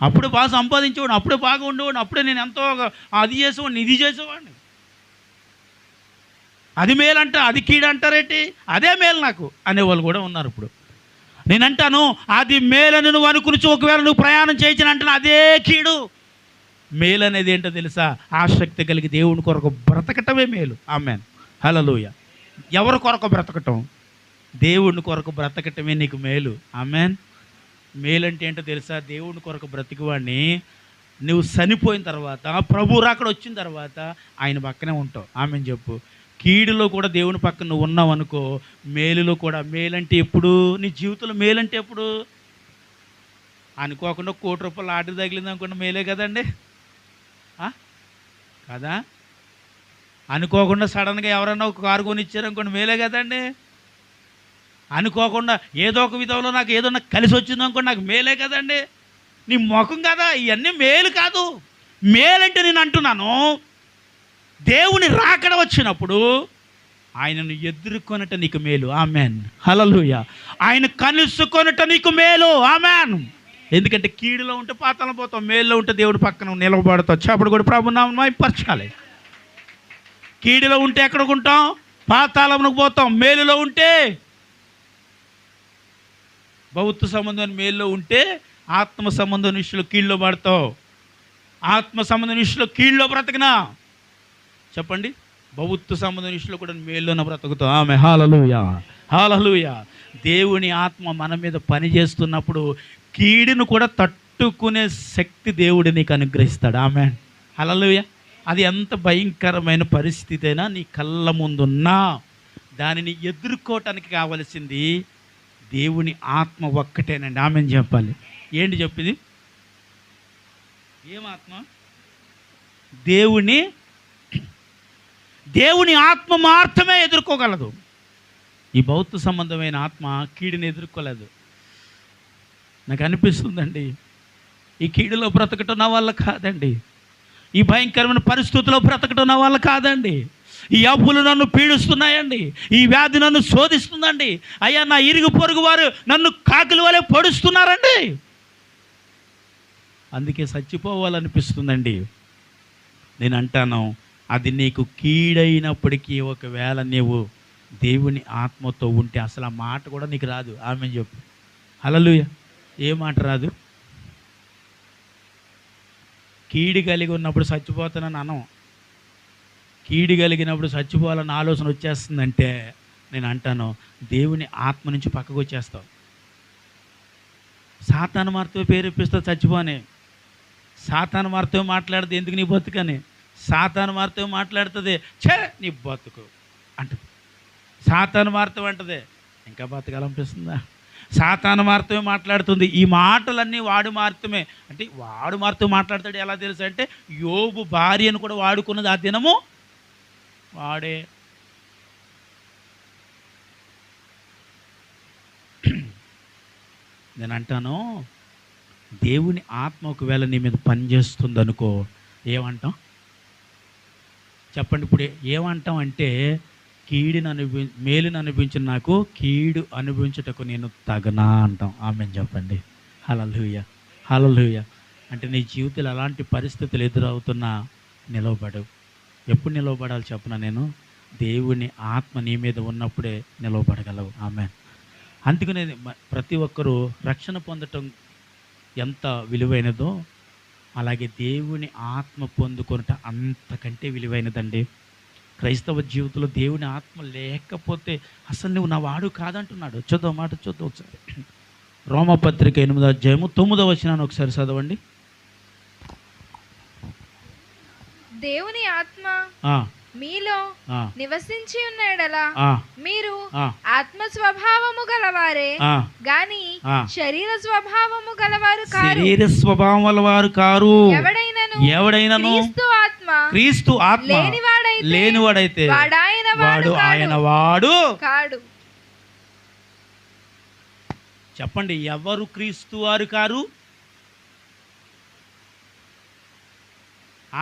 అప్పుడే బాగా సంపాదించేవాడిని, అప్పుడే బాగా ఉండేవాడిని, అప్పుడే నేను ఎంతో అది చేసేవాడిని, ఇది చేసేవాడిని. అది మేలంట, అది కీడు అంటారేంటి? అదే మేలు నాకు అనేవాళ్ళు కూడా ఉన్నారు. ఇప్పుడు నేనంటాను అది మేలని నువ్వు అనుకుని ఒకవేళ నువ్వు ప్రయాణం చేయించిన అంటున్నా అదే కీడు. మేలు అనేది ఏంటో తెలుసా? ఆసక్తి కలిగి దేవుని కొరకు బ్రతకటమే మేలు. ఆమేన్, హల్లెలూయా. ఎవరి కొరకు బ్రతకటం? దేవుని కొరకు బ్రతకటమే నీకు మేలు. ఆమేన్. మేలు అంటే ఏంటో తెలుసా? దేవుని కొరకు బ్రతికివాడిని నువ్వు చనిపోయిన తర్వాత, ప్రభు రాకడ వచ్చిన తర్వాత ఆయన పక్కనే ఉంటావు. ఆమేన్ చెప్పు. కీడులో కూడా దేవుని పక్కన నువ్వు ఉన్నావు అనుకో, మేలులో కూడా. మేలంటే ఎప్పుడు? నీ జీవితంలో మేలంటే ఎప్పుడు? అనుకోకుండా ₹1,00,00,000 లాటరీ తగిలింది అనుకున్న మేలే కదండి, కదా? అనుకోకుండా సడన్గా ఎవరన్నా ఒక కారు కొనిచ్చారనుకోండి మేలే కదండి. అనుకోకుండా ఏదో ఒక విధంలో నాకు ఏదన్నా కలిసి వచ్చింది అనుకోండి నాకు మేలే కదండి. నీ ముఖం కదా, ఇవన్నీ మేలు కాదు. మేలంటే నేను అంటున్నాను, దేవుని రాకడ వచ్చినప్పుడు ఆయనను ఎదుర్కొనట నీకు మేలు. ఆమెన్, హల్లెలూయా. ఆయన కలుసుకొనట నీకు మేలు. ఆమెన్. ఎందుకంటే కీడులో ఉంటే పాతాళం పోతాం, మేలులో ఉంటే దేవుడి పక్కన నిలబడతావు. అప్పుడు కూడా ప్రభు నామమున పరచాలి. కీడులో ఉంటే ఎక్కడికి ఉంటాం? పాతాళమునకు పోతాం. మేలులో ఉంటే, భౌతిక సంబంధమైన మేలులో ఉంటే ఆత్మ సంబంధం విషయంలో కీళ్ళలో పడతావు. ఆత్మ సంబంధం విషయంలో కీళ్ళలో బ్రతకనా చెప్పండి. భౌతిక సంబంధం విషయంలో కూడా మేలులోనే బ్రతుకుతావు. ఆమె, హల్లెలూయా, హల్లెలూయా. దేవుని ఆత్మ మన మీద పనిచేస్తున్నప్పుడు కీడును కూడా తట్టుకునే శక్తి దేవుడు నీకు అనుగ్రహిస్తాడు. ఆమె, హల్లెలూయా. అది ఎంత భయంకరమైన పరిస్థితి అయినా నీ కళ్ళ ముందున్నా దానిని ఎదుర్కోవటానికి కావలసింది దేవుని ఆత్మ ఒక్కటేనండి. ఆమె చెప్పాలి. ఏంటి చెప్పింది? ఏమాత్మ? దేవుని ఆత్మ మాత్రమే ఎదుర్కోగలదు. ఈ భౌతిక సంబంధమైన ఆత్మ కీడుని ఎదుర్కోలేదు. నాకు అనిపిస్తుందండి, ఈ కీడులో బ్రతకటం నా వల్ల కాదండి, ఈ భయంకరమైన పరిస్థితుల్లో బ్రతకటం నా వల్ల కాదండి, ఈ అప్పులు నన్ను పీడిస్తున్నాయండి, ఈ వ్యాధి నన్ను శోధిస్తుందండి, అయ్యా నా ఇరుగు పొరుగు వారు నన్ను కాకుల వలె పొడుస్తున్నారండి, అందుకే చచ్చిపోవాలనిపిస్తుందండి. నేను అంటాను, అది నీకు కీడైనప్పటికీ ఒకవేళ నీవు దేవుని ఆత్మతో ఉంటే అసలు ఆ మాట కూడా నీకు రాదు. ఆమె చెప్పు, హల్లెలూయా. ఏ మాట రాదు? కీడు కలిగి ఉన్నప్పుడు చచ్చిపోతానని అనం. కీడు కలిగినప్పుడు చచ్చిపోవాలన్న ఆలోచన వచ్చేస్తుందంటే నేను అంటాను, దేవుని ఆత్మ నుంచి పక్కకు వచ్చేస్తావు. సాతాను మార్తో పేరెప్పిస్తావు చచ్చిపోని. సాతాను మార్తో మాట్లాడితే ఎందుకు నీ బతుకని. సాతాను మార్తో మాట్లాడుతుంది, ఛే నీ బతుకు అంటుంది. సాతాను మార్తో అంటది, ఇంకా బతకాలనిపిస్తుందా? సాతాను మార్తమే మాట్లాడుతుంది. ఈ మాటలన్నీ వాడు మార్తమే. అంటే వాడు మార్తో మాట్లాడతాడు ఎలా తెలుసు అంటే, యోబు భార్యను కూడా వాడుకున్నది ఆ దినము వాడే. నేను అంటాను, దేవుని ఆత్మ ఒకవేళ నీ మీద పనిచేస్తుంది అనుకో, ఏమంటాం చెప్పండి? ఇప్పుడు ఏమంటాం అంటే, మేలుని అనుభవించిన నాకు కీడు అనుభవించుటకు నేను తగనా అంటాం. ఆమేన్ చెప్పండి. హల్లెలూయా, హల్లెలూయా. అంటే నీ జీవితంలో అలాంటి పరిస్థితులు ఎదురవుతున్నా నిలవబడవు. ఎప్పుడు నిలవబడాలి చెప్పనా? నేను దేవుని ఆత్మ నీ మీద ఉన్నప్పుడే నిలవబడగలవు. ఆమేన్. అందుకనే ప్రతి ఒక్కరూ రక్షణ పొందటం ఎంత విలువైనదో అలాగే దేవుని ఆత్మ పొందుకొనట అంతకంటే విలువైనదండి. క్రైస్తవ జీవితంలో దేవుని ఆత్మ లేకపోతే అసలు నువ్వు నా వాడు కాదంటున్నాడు. చూద్దాం మాట, చూద్దాం ఒకసారి. రోమపత్రిక 8వ అధ్యాయము 9వ వచనాన్ని ఒకసారి చదవండి. దేవుని ఆత్మ మీలో నివసించి ఉన్నాడలా మీరు ఆత్మ స్వభావము గలవారే గాని శరీర స్వభావము గలవారు కారు. శరీర స్వభావం గలవారు కారు. ఎవడైనను క్రీస్తు ఆత్మ లేనివాడైతే వాడు ఆయన వాడు కాడు. చెప్పండి, ఎవరు క్రీస్తు వారు కారు?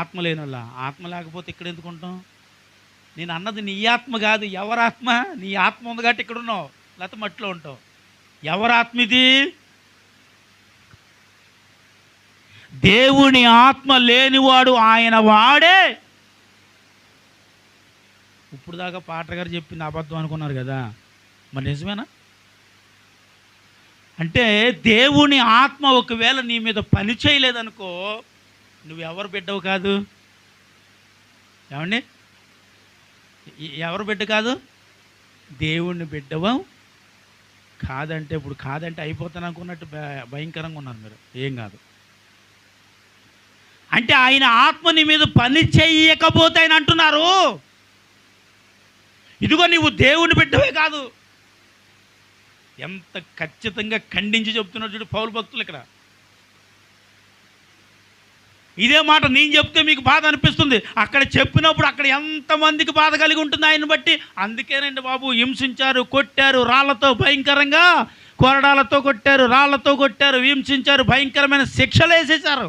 ఆత్మ లేని వాళ్ళ. ఆత్మ లేకపోతే ఇక్కడ ఎందుకు ఉంటాం? నేను అన్నది నీ ఆత్మ కాదు, ఎవరి ఆత్మ? నీ ఆత్మ ఉంది కాబట్టి ఇక్కడ ఉన్నావు, లేకపోతే మట్టిలో ఉంటావు. ఎవరి ఆత్మ ఇది? దేవుని ఆత్మ లేనివాడు ఆయన వాడే. ఇప్పుడు దాకా పాటర్ గారు చెప్పింది అబద్ధం అనుకున్నారు కదా, మరి నిజమేనా? అంటే దేవుని ఆత్మ ఒకవేళ నీ మీద పని చేయలేదనుకో, నువ్వెవరు బిడ్డవు కాదు. ఏమండి, ఎవరు బిడ్డ కాదు? దేవుణ్ణి బిడ్డవు కాదంటే, ఇప్పుడు కాదంటే అయిపోతాను అనుకున్నట్టు భయంకరంగా ఉన్నారు మీరు. ఏం కాదు అంటే ఆయన ఆత్మ నీ మీద పని చెయ్యకపోతే ఆయన అంటున్నారు, ఇదిగో నీవు దేవుని బిడ్డవే కాదు. ఎంత ఖచ్చితంగా ఖండించి చెప్తున్నాడు చూడు పౌలు భక్తులు ఇక్కడ. ఇదే మాట నేను చెప్తే మీకు బాధ అనిపిస్తుంది, అక్కడ చెప్పినప్పుడు అక్కడ ఎంతమందికి బాధ కలిగి ఉంటుంది ఆయన బట్టి. అందుకేనండి బాబు, హింసించారు, కొట్టారు, రాళ్లతో భయంకరంగా, కొరడాలతో కొట్టారు, రాళ్లతో కొట్టారు, హింసించారు, భయంకరమైన శిక్షలు వేసేశారు.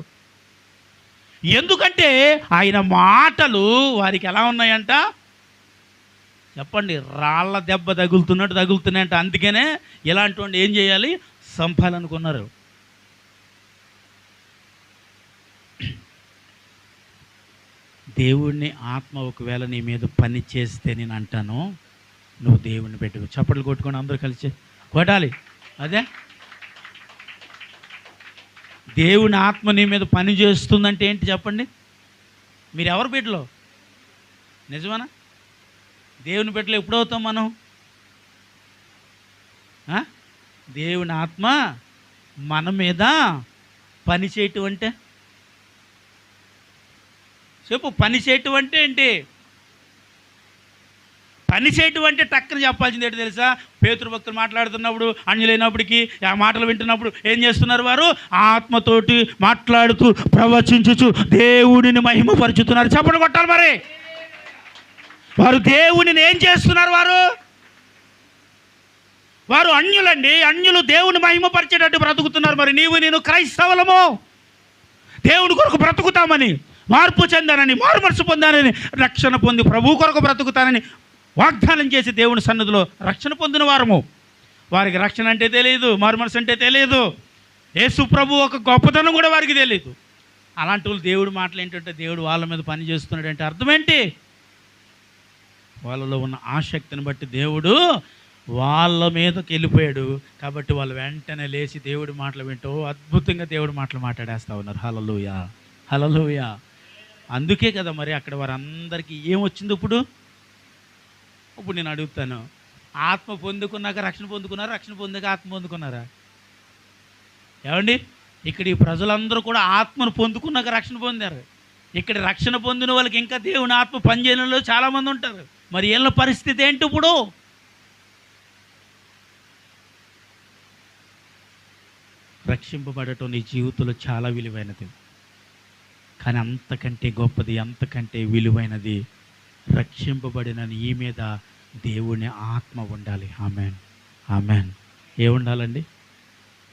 ఎందుకంటే ఆయన మాటలు వారికి ఎలా ఉన్నాయంట చెప్పండి, రాళ్ల దెబ్బ తగులుతున్నట్టు తగులుతున్నాయంట. అందుకనే ఇలాంటి వాడిని ఏం చేయాలి? సంపాలనుకున్నారు. దేవుణ్ణి ఆత్మ ఒకవేళ నీ మీద పని చేస్తే నేను అంటాను, నువ్వు దేవుణ్ణి పెట్టు. చప్పట్లు కొట్టుకొని అందరూ కలిసి కొట్టాలి. అదే దేవుని ఆత్మ నీ మీద పని చేస్తుందంటే ఏంటి చెప్పండి? మీరు ఎవరు బిడ్డలో? నిజమేనా? దేవుని బిడ్డలో ఎప్పుడవుతాం మనం? దేవుని ఆత్మ మన మీద పని చేయటం అంటే చెప్పు. పని చేయటం అంటే ఏంటి? పని చేయటం అంటే టక్కన చెప్పాల్సింది ఏంటి తెలుసా? పేతురు భక్తులు మాట్లాడుతున్నప్పుడు, అన్యులైనప్పటికీ ఆ మాటలు వింటున్నప్పుడు ఏం చేస్తున్నారు వారు? ఆత్మతోటి మాట్లాడుతూ ప్రవచించుచు దేవుడిని మహిమపరుచుతున్నారు. చప్పట్లు కొట్టాలి మరి. వారు దేవునిని ఏం చేస్తున్నారు? వారు అన్యులండి. అన్యులు దేవుని మహిమపరిచేటట్టు బ్రతుకుతున్నారు. మరి నీవు నేను క్రైస్తవులము, దేవుని కొరకు బ్రతుకుతామని, మార్పు చెందానని, మారు మనసు పొందానని, రక్షణ పొంది ప్రభు కొరకు బ్రతుకుతానని వాగ్దానం చేసి దేవుని సన్నిధిలో రక్షణ పొందిన వారము. వారికి రక్షణ అంటే తెలియదు, మారు మనసు అంటే తెలియదు, యేసు ప్రభు ఒక గొప్పతనం కూడా వారికి తెలియదు. అలాంటి వాళ్ళు దేవుడు మాటలు ఏంటంటే దేవుడు వాళ్ళ మీద పని చేస్తున్నాడు అంటే అర్థం ఏంటి? వాళ్ళలో ఉన్న ఆసక్తిని బట్టి దేవుడు వాళ్ళ మీదకి వెళ్ళిపోయాడు. కాబట్టి వాళ్ళు వెంటనే లేచి దేవుడి మాటలు వింటూ అద్భుతంగా దేవుడి మాటలు మాట్లాడేస్తూ ఉన్నారు. హల్లెలూయా, హల్లెలూయా. అందుకే కదా మరి అక్కడ వారందరికీ ఏమొచ్చింది? ఇప్పుడు నేను అడుగుతాను, ఆత్మ పొందుకున్నాక రక్షణ పొందుకున్నారా? రక్షణ పొందాక ఆత్మ పొందుకున్నారా? ఏమండి, ఇక్కడ ఈ ప్రజలందరూ కూడా ఆత్మను పొందుకున్నాక రక్షణ పొందారు. ఇక్కడ రక్షణ పొందిన వాళ్ళకి ఇంకా దేవుని ఆత్మ పనిచేయని వాళ్ళు చాలామంది ఉంటారు. మరి వీళ్ళ పరిస్థితి ఏంటి ఇప్పుడు? రక్షింపబడటం నీ జీవితంలో చాలా విలువైనది. కానీ అంతకంటే గొప్పది, అంతకంటే విలువైనది రక్షింపబడిన నీ మీద దేవుని ఆత్మ ఉండాలి. Amen, amen. ఏముండాలండి?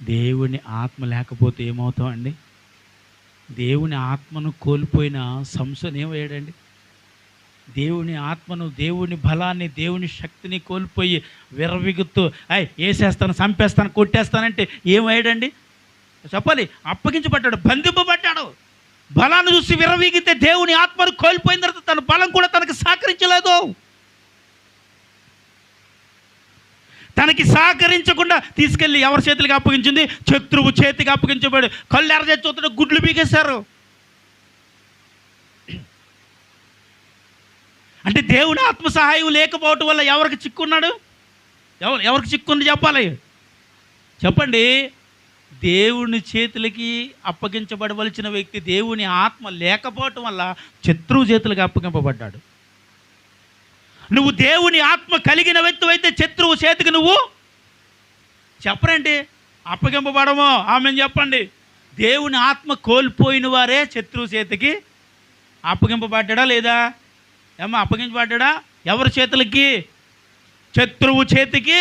దేవుని ఆత్మ లేకపోతే ఏమవుతామండి? దేవుని ఆత్మను కోల్పోయిన సంసోను ఏమయ్యాడండి? దేవుని ఆత్మను, దేవుని బలాన్ని, దేవుని శక్తిని కోల్పోయి విర్రవీగుతూ వేసేస్తాను, చంపేస్తాను, కొట్టేస్తానంటే ఏమయ్యాడండి చెప్పాలి? అప్పగించబడ్డాడు, బంధింపబడ్డాడు. బలాన్ని చూసి విర్రవీగితే దేవుని ఆత్మను కోల్పోయిన తర్వాత తన బలం కూడా తనకు సహకరించలేదు. తనకి సహకరించకుండా తీసుకెళ్ళి ఎవరి చేతులకి అప్పగించింది? శత్రువు చేతికి అప్పగించబడి కళ్ళు ఎర్రజెచ్చుతున్న గుడ్లు పీకేశారు. అంటే దేవుని ఆత్మ సహాయం లేకపోవటం వల్ల ఎవరికి చిక్కున్నాడు? ఎవరికి చిక్కుంది చెప్పాలి? చెప్పండి. దేవుని చేతులకి అప్పగించబడవలసిన వ్యక్తి దేవుని ఆత్మ లేకపోవటం వల్ల శత్రువు చేతులకు అప్పగింపబడ్డాడు. నువ్వు దేవుని ఆత్మ కలిగిన వ్యక్తి అయితే శత్రువు చేతికి నువ్వు చెప్పరండి అప్పగింపబడమో ఆమె చెప్పండి. దేవుని ఆత్మ కోల్పోయిన వారే శత్రువు చేతికి అప్పగింపబడ్డా లేదా? ఏమో అప్పగించబడ్డా? ఎవరి చేతులకి? శత్రువు చేతికి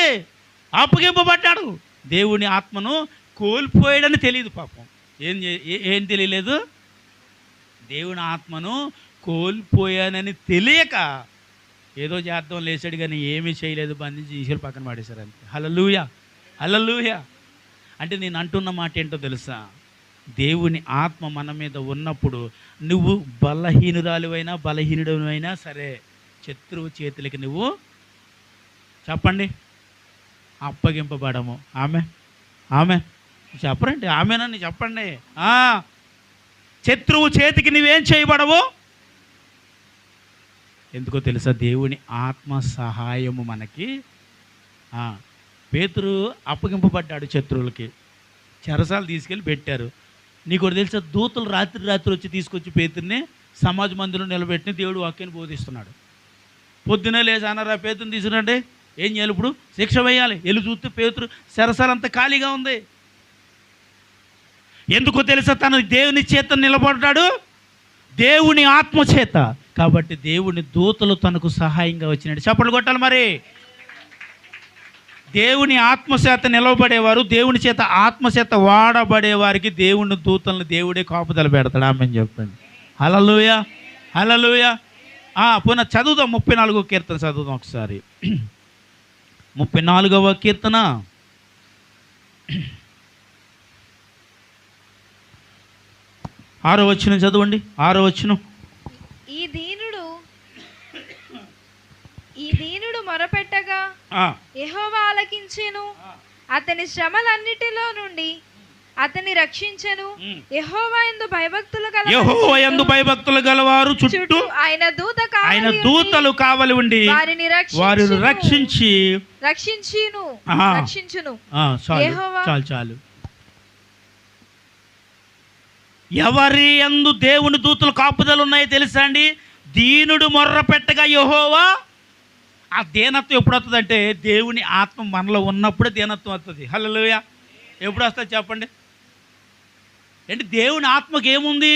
అప్పగింపబడ్డాడు. దేవుని ఆత్మను కోల్పోయాడని తెలియదు పాపం. ఏం తెలియలేదు? దేవుని ఆత్మను కోల్పోయానని తెలియక ఏదో చేద్దాం లేచాడు, కానీ ఏమీ చేయలేదు, బంధించి ఈశ్వరు పక్కన పడేశారు అంతే. హల్లెలూయా, హల్లెలూయా. అంటే నేను అంటున్న మాట ఏంటో తెలుసా? దేవుని ఆత్మ మన మీద ఉన్నప్పుడు నువ్వు బలహీనుడైనా సరే శత్రువు చేతులకి నువ్వు చెప్పండి అప్పగింపబడము. ఆమె చెప్పరండి, ఆమెనని చెప్పండి. శత్రువు చేతికి నువ్వేం చేయబడవు. ఎందుకో తెలుసా? దేవుని ఆత్మ సహాయము మనకి. పేతురు అప్పగింపబడ్డాడు శత్రువులకి, చెరసాలు తీసుకెళ్ళి పెట్టారు. నీకు తెలుసా? దూతలు రాత్రి వచ్చి తీసుకొచ్చి పేతుర్ని సమాజ మందిరం నిలబెట్టి దేవుడు వాక్యాన్ని బోధిస్తున్నాడు. పొద్దునే లేచి అన్నారా పేతుని తీసుకురండి, ఏం చేయాలి ఇప్పుడు? శిక్ష వేయాలి. వెళ్ళి చూస్తే పేతురు చెరసాలంతా ఖాళీగా ఉంది. ఎందుకో తెలుసా? తను దేవుని చేత నిలబడ్డాడు, దేవుని ఆత్మ చేత. కాబట్టి దేవుని దూతలు తనకు సహాయంగా వచ్చినాడు. చప్పట్లు కొట్టాలి మరి. దేవుని ఆత్మచేత నిలవబడేవారు, దేవుని చేత ఆత్మచేత వాడబడేవారికి దేవుని దూతలను దేవుడే కాపుదల పెడతాడు. ఆమె చెప్పండి. హల్లెలూయా, హల్లెలూయా. పోయిన చదువుదాం, 34వ కీర్తన చదువుదాం ఒకసారి. 34వ కీర్తన 6వ వచనం చదవండి. 6వ వచనం. ఈ దీనుడు మొరపెట్టగా యెహోవా ఆలకించెను, అతని శ్రమలన్నిటిలో నుండి అతన్ని రక్షించెను. యెహోవా యందు భయభక్తులు గలవారు చుట్టూ ఆయన దూతలు కావలి ఉండి వారిని రక్షించును. చాలు. ఎవరి యందు దేవుని దూతలు కాపుదలు ఉన్నాయో తెలుసా అండి? దీనుడు మొర్ర పెట్టగా యెహోవా. ఆ దీనత్వం ఎప్పుడు వస్తుందంటే దేవుని ఆత్మ మనలో ఉన్నప్పుడే దీనత్వం వస్తుంది. హల్లెలూయా. ఎప్పుడు వస్తుంది చెప్పండి? అంటే దేవుని ఆత్మకి ఏముంది?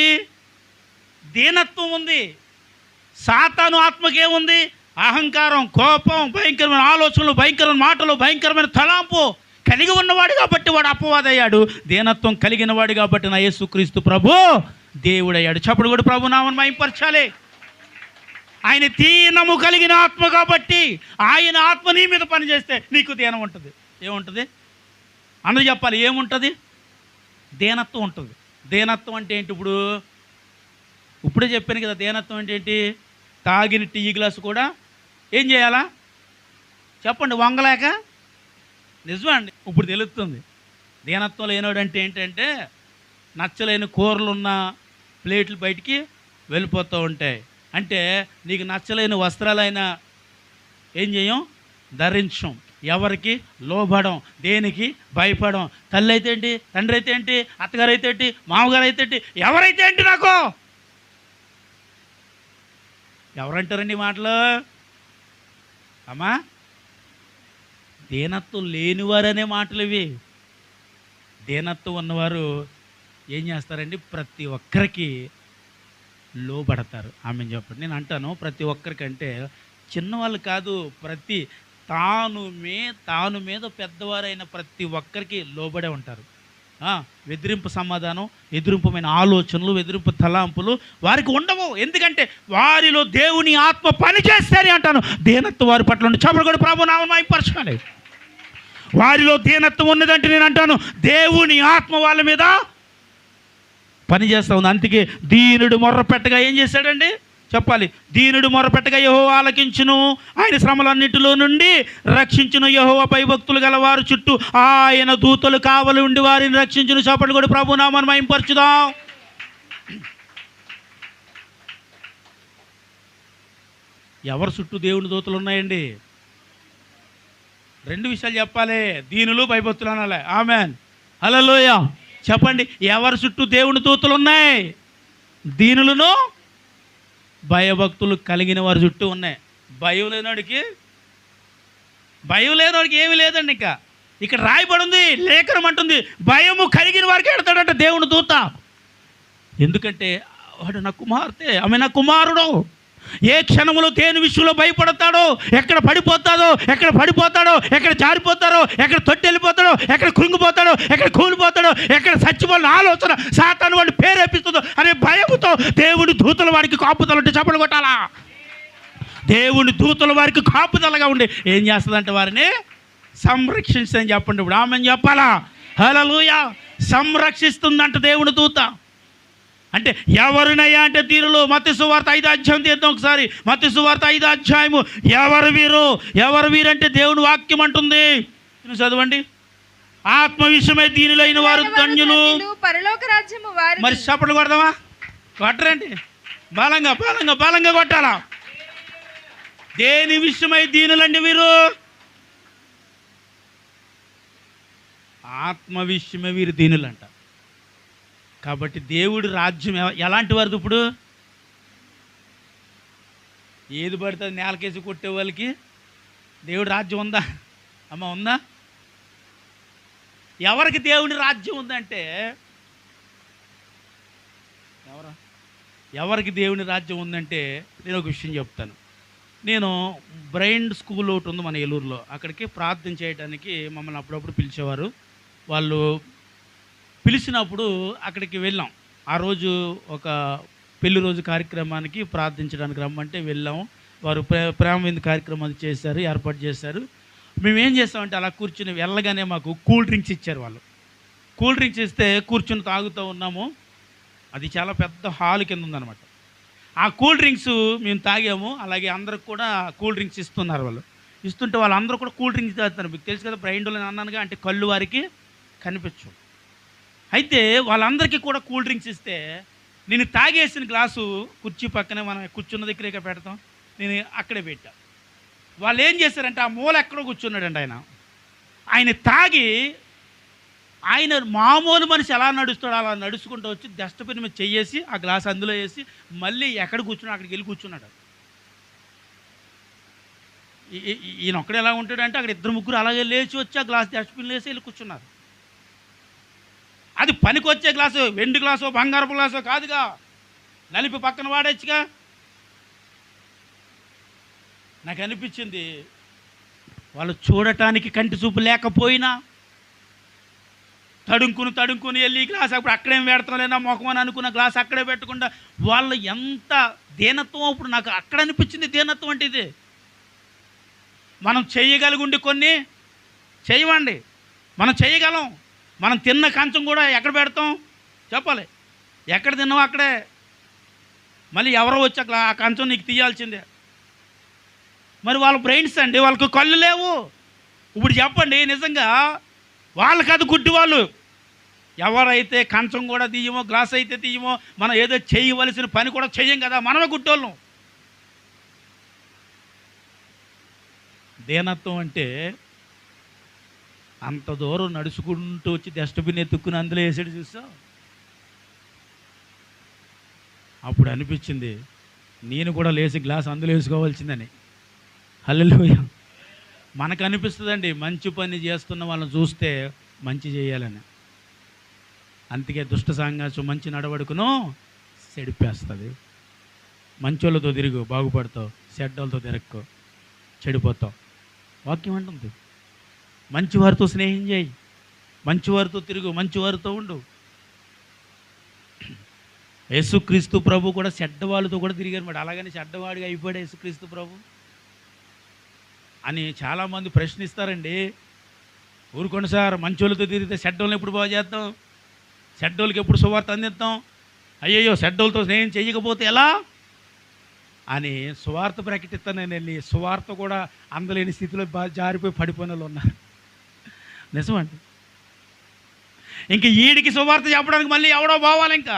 దీనత్వం ఉంది. సాతాను ఆత్మకి ఏముంది? అహంకారం, కోపం, భయంకరమైన ఆలోచనలు, భయంకరమైన మాటలు, భయంకరమైన తలాంపు కలిగి ఉన్నవాడు కాబట్టి వాడు అపవాదయ్యాడు. దీనత్వం కలిగిన వాడు కాబట్టి నా యేసుక్రీస్తు ప్రభు దేవుడయ్యాడు. చప్పుడు కూడా ప్రభు నామమును మహిమపరచాలి. ఆయన దీనము కలిగిన ఆత్మ కాబట్టి ఆయన ఆత్మ నీ మీద పనిచేస్తే నీకు దీనం ఉంటుంది. ఏముంటుంది అందరూ చెప్పాలి? ఏముంటుంది? దీనత్వం ఉంటుంది. దీనత్వం అంటే ఏంటి? ఇప్పుడే చెప్పాను కదా, దీనత్వం అంటే ఏంటి? తాగిన టీ గ్లాసు కూడా ఏం చేయాలా చెప్పండి? వంగలేక. నిజమే అండి, ఇప్పుడు తెలుస్తుంది. దీనత్వం లేనోడు అంటే ఏంటంటే నచ్చలేని కూరలున్న ప్లేట్లు బయటికి వెళ్ళిపోతూ ఉంటాయి. అంటే నీకు నచ్చలేని వస్త్రాలైనా ఏం చేయం? ధరించం. ఎవరికి లోబడం, దేనికి భయపడం. తల్లి అయితే ఏంటి, తండ్రి అయితే ఏంటి, అత్తగారు అయితే ఏంటి, మామగారు అయితే ఏంటి, ఎవరైతే ఏంటి, నాకు ఎవరంటారండి మాటలు? అమ్మా, దీనత్వం లేనివారనే మాటలు ఇవి. దీనత్వం ఉన్నవారు ఏం చేస్తారండి? ప్రతి ఒక్కరికి లోబడతారు. ఆమె చెప్పండి. నేను అంటాను ప్రతి ఒక్కరికంటే చిన్నవాళ్ళు కాదు, తాను మీద పెద్దవారైన ప్రతి ఒక్కరికి లోబడే ఉంటారు. వెదిరింపు సమాధానం, ఎదిరింపమైన ఆలోచనలు, వెదిరింపు తలాంపులు వారికి ఉండవు. ఎందుకంటే వారిలో దేవుని ఆత్మ పనిచేస్తారని అంటాను. దీనత్వం వారి పట్ల ఉండి చప్పుడు కూడా ప్రభు నామమును మహిమపరచాలి. వారిలో దీనత్వం ఉన్నదంటే నేను అంటాను దేవుని ఆత్మ వాళ్ళ మీద పనిచేస్తూ ఉంది. అందుకే దీనుడు మొర్ర పెట్టగా ఏం చేశాడండి చెప్పాలి? దీనుడు మొర్ర పెట్టగా యెహోవా ఆలకించును, ఆయన శ్రమలన్నిటిలో నుండి రక్షించును. యెహోవా భయభక్తులు గల వారు చుట్టూ ఆయన దూతలు కావలి ఉండి వారిని రక్షించును. చప్పట్లు కూడా ప్రభు నామమును మహిమపరచుదాం. ఎవరి చుట్టూ దేవుని దూతలు ఉన్నాయండి? 2 విషయాలు చెప్పాలి. దీనులు, భయభక్తులు అనాలి. ఆమెన్, హల్లెలూయా. చెప్పండి, ఎవరి చుట్టూ దేవుని దూతలు ఉన్నాయి? దీనులను భయభక్తులు కలిగిన వారి చుట్టూ ఉన్నాయి. భయం లేనివాడికి ఏమీ లేదండి. ఇక్కడ రాయబడి ఉంది, లేఖనం అంటుంది భయము కలిగిన వారికి ఎడతాడంట దేవుని దూత. ఎందుకంటే వాడు నా కుమార్తె, ఆమె నా కుమారుడు, ఏ క్షణంలో దేని విషయంలో భయపడతాడో, ఎక్కడ పడిపోతాడో, ఎక్కడ జారిపోతాడో, ఎక్కడ తొట్టెళ్ళిపోతాడో, ఎక్కడ కృంగిపోతాడో, ఎక్కడ కూలిపోతాడో, ఎక్కడ చచ్చిపోయిన ఆలోచన సాతాను వాడిని పేరేపిస్తుందో అనే భయముతో దేవుని దూతల వారికి కాపుదల ఉంటే చప్పలు కొట్టాలా. దేవుని దూతల వారికి కాపుదలగా ఉండి ఏం చేస్తుందంటే వారిని సంరక్షించని చెప్పండి. ఇప్పుడు ఆమెను చెప్పాలా? హల్లెలూయా. సంరక్షిస్తుందంట దేవుని దూత. అంటే ఎవరినయ్యా అంటే తీరులో మత్తయి సువార్త 5వ అధ్యాయం తీద్దాం ఒకసారి. మత్తయి సువార్త 5వ అధ్యాయము. ఎవరు వీరంటే దేవుని వాక్యం అంటుంది, చదవండి. ఆత్మ విషయమై దీనిలైన వారు ధన్యులు, పరలోక రాజ్యము వారిది. మరి చప్పట్లు కొడదామా? కొట్టరండి, బలంగా కొట్టాలా. దేని విషయమై దీనులండి వీరు? ఆత్మ విషయమే వీరు దీనులంట. కాబట్టి దేవుడి రాజ్యం ఎలాంటి వారిది? ఇప్పుడు ఏది పడుతుంది నేలకేసి కొట్టే వాళ్ళకి దేవుడి రాజ్యం ఉందా అమ్మ? ఉందా? ఎవరికి దేవుడి రాజ్యం ఉందంటే ఎవరికి దేవుని రాజ్యం ఉందంటే నేను ఒక విషయం చెప్తాను. నేను బ్రైన్ స్కూల్ ఒకటి ఉంది మన ఏలూరులో, అక్కడికి ప్రార్థన చేయడానికి మమ్మల్ని అప్పుడప్పుడు పిలిచేవారు. వాళ్ళు పిలిచినప్పుడు అక్కడికి వెళ్ళాం. ఆ రోజు ఒక పెళ్లి రోజు కార్యక్రమానికి ప్రార్థించడానికి రమ్మంటే వెళ్ళాము. వారు ప్రేమ విందు కార్యక్రమాలు చేశారు, ఏర్పాటు చేశారు. మేము ఏం చేస్తామంటే అలా కూర్చుని వెళ్ళగానే మాకు కూల్ డ్రింక్స్ ఇచ్చారు. వాళ్ళు కూల్ డ్రింక్స్ ఇస్తే కూర్చుని తాగుతూ ఉన్నాము. అది చాలా పెద్ద హాల్ కింద ఉందన్నమాట. ఆ కూల్ డ్రింక్స్ మేము తాగాము. అలాగే అందరికి కూడా కూల్ డ్రింక్స్ ఇస్తున్నారు. వాళ్ళు ఇస్తుంటే వాళ్ళందరూ కూడా కూల్ డ్రింక్స్ తాగుతున్నారు. మీకు తెలుసు కదా, బ్రైండ్లో అన్నానుగా, అంటే కళ్ళు వారికి కనిపించు. అయితే వాళ్ళందరికీ కూడా కూల్ డ్రింక్స్ ఇస్తే నేను తాగేసిన గ్లాసు కుర్చీ పక్కనే, మనం కూర్చున్న దగ్గర పెడతాం, నేను అక్కడే పెట్టా. వాళ్ళు ఏం చేశారంటే ఆ మూల ఎక్కడో కూర్చున్నాడండి ఆయన తాగి, ఆయన మామూలు మనిషి ఎలా నడుస్తాడో అలా నడుచుకుంటూ వచ్చి డస్ట్బిన్ మీద చెయ్యేసి ఆ గ్లాస్ అందులో వేసి మళ్ళీ ఎక్కడ కూర్చున్నాడు అక్కడికి వెళ్ళి కూర్చున్నాడు. ఈయన ఒక్కడే ఎలా ఉంటాడంటే అక్కడ 2-3 అలాగే లేచి వచ్చి ఆ గ్లాస్ డస్ట్బిన్లో వేసి వెళ్ళి కూర్చున్నారు. అది పనికొచ్చే గ్లాసు, వెండి గ్లాసో బంగారపు గ్లాసో కాదుగా, నలిపి పక్కన వాడేచ్చుగా. నాకు అనిపించింది వాళ్ళు చూడటానికి కంటి చూపు లేకపోయినా తడుంకుని వెళ్ళి గ్లాస్ అప్పుడు అక్కడేం పెడతాం లేదా మొఖమని అనుకున్న గ్లాస్ అక్కడే పెట్టకుండా వాళ్ళు ఎంత దీనత్వం. అప్పుడు నాకు అక్కడ అనిపించింది దీనత్వం అంటే ఇది. మనం చేయగలిగుండి కొన్ని చేయవండి, మనం చేయగలం. మనం తిన్న కంచం కూడా ఎక్కడ పెడతాం చెప్పాలి, ఎక్కడ తిన్నావు అక్కడే. మళ్ళీ ఎవరో వచ్చి అక్కడ ఆ కంచం నీకు తీయాల్సిందే. మరి వాళ్ళ బ్రెయిన్స్ అండి, వాళ్ళకు కళ్ళు లేవు. ఇప్పుడు చెప్పండి, నిజంగా వాళ్ళకి అది గుడ్డి వాళ్ళు. ఎవరైతే కంచం కూడా తీయమో, గ్లాస్ అయితే తీయమో, మనం ఏదో చేయవలసిన పని కూడా చెయ్యం కదా, మనమే గుడ్డోళ్ళం. దీనత్వం అంటే అంత దూరం నడుచుకుంటూ వచ్చి డస్ట్బిన్ ఎత్తుక్కుని అందులో వేసాడు చూసావు. అప్పుడు అనిపించింది నేను కూడా లేచి గ్లాస్ అందులో వేసుకోవాల్సిందని. హల్లెలూయా. మనకు అనిపిస్తుందండి మంచి పని చేస్తున్న వాళ్ళని చూస్తే మంచి చేయాలని. అందుకే దుష్ట సాంగాసం మంచి నడవడుకును చెడిపేస్తుంది. మంచోళ్ళతో తిరుగు బాగుపడతావు, చెడ్డోళ్ళతో తిరక్కో చెడిపోతావు. వాక్యం అంటుంది మంచివారితో స్నేహం చేయి, మంచివారితో తిరుగు, మంచివారితో ఉండు. యేసుక్రీస్తు ప్రభు కూడా చెడ్డవాళ్ళతో కూడా తిరిగారు మాట. అలాగని చెడ్డవాడిగా అయిపోయాడు యేసుక్రీస్తు ప్రభు అని చాలామంది ప్రశ్నిస్తారండి. ఊరుకోండి సార్, మంచోళ్ళతో తిరిగితే చెడ్డోళ్ళని ఎప్పుడు బాగు చేద్దాం, చెడ్డోళ్ళకి ఎప్పుడు సువార్త అందిస్తాం, అయ్యయ్యో చెడ్డోళ్ళతో స్నేహం చేయకపోతే ఎలా అని సువార్త ప్రకటిస్తానని వెళ్ళి సువార్త కూడా అందలేని స్థితిలో జారిపోయి పడిపోయిన వాళ్ళు ఉన్నారు. నిజమండి. ఇంక ఈడికి సువార్త చెప్పడానికి మళ్ళీ ఎవడో పోవాలి ఇంకా.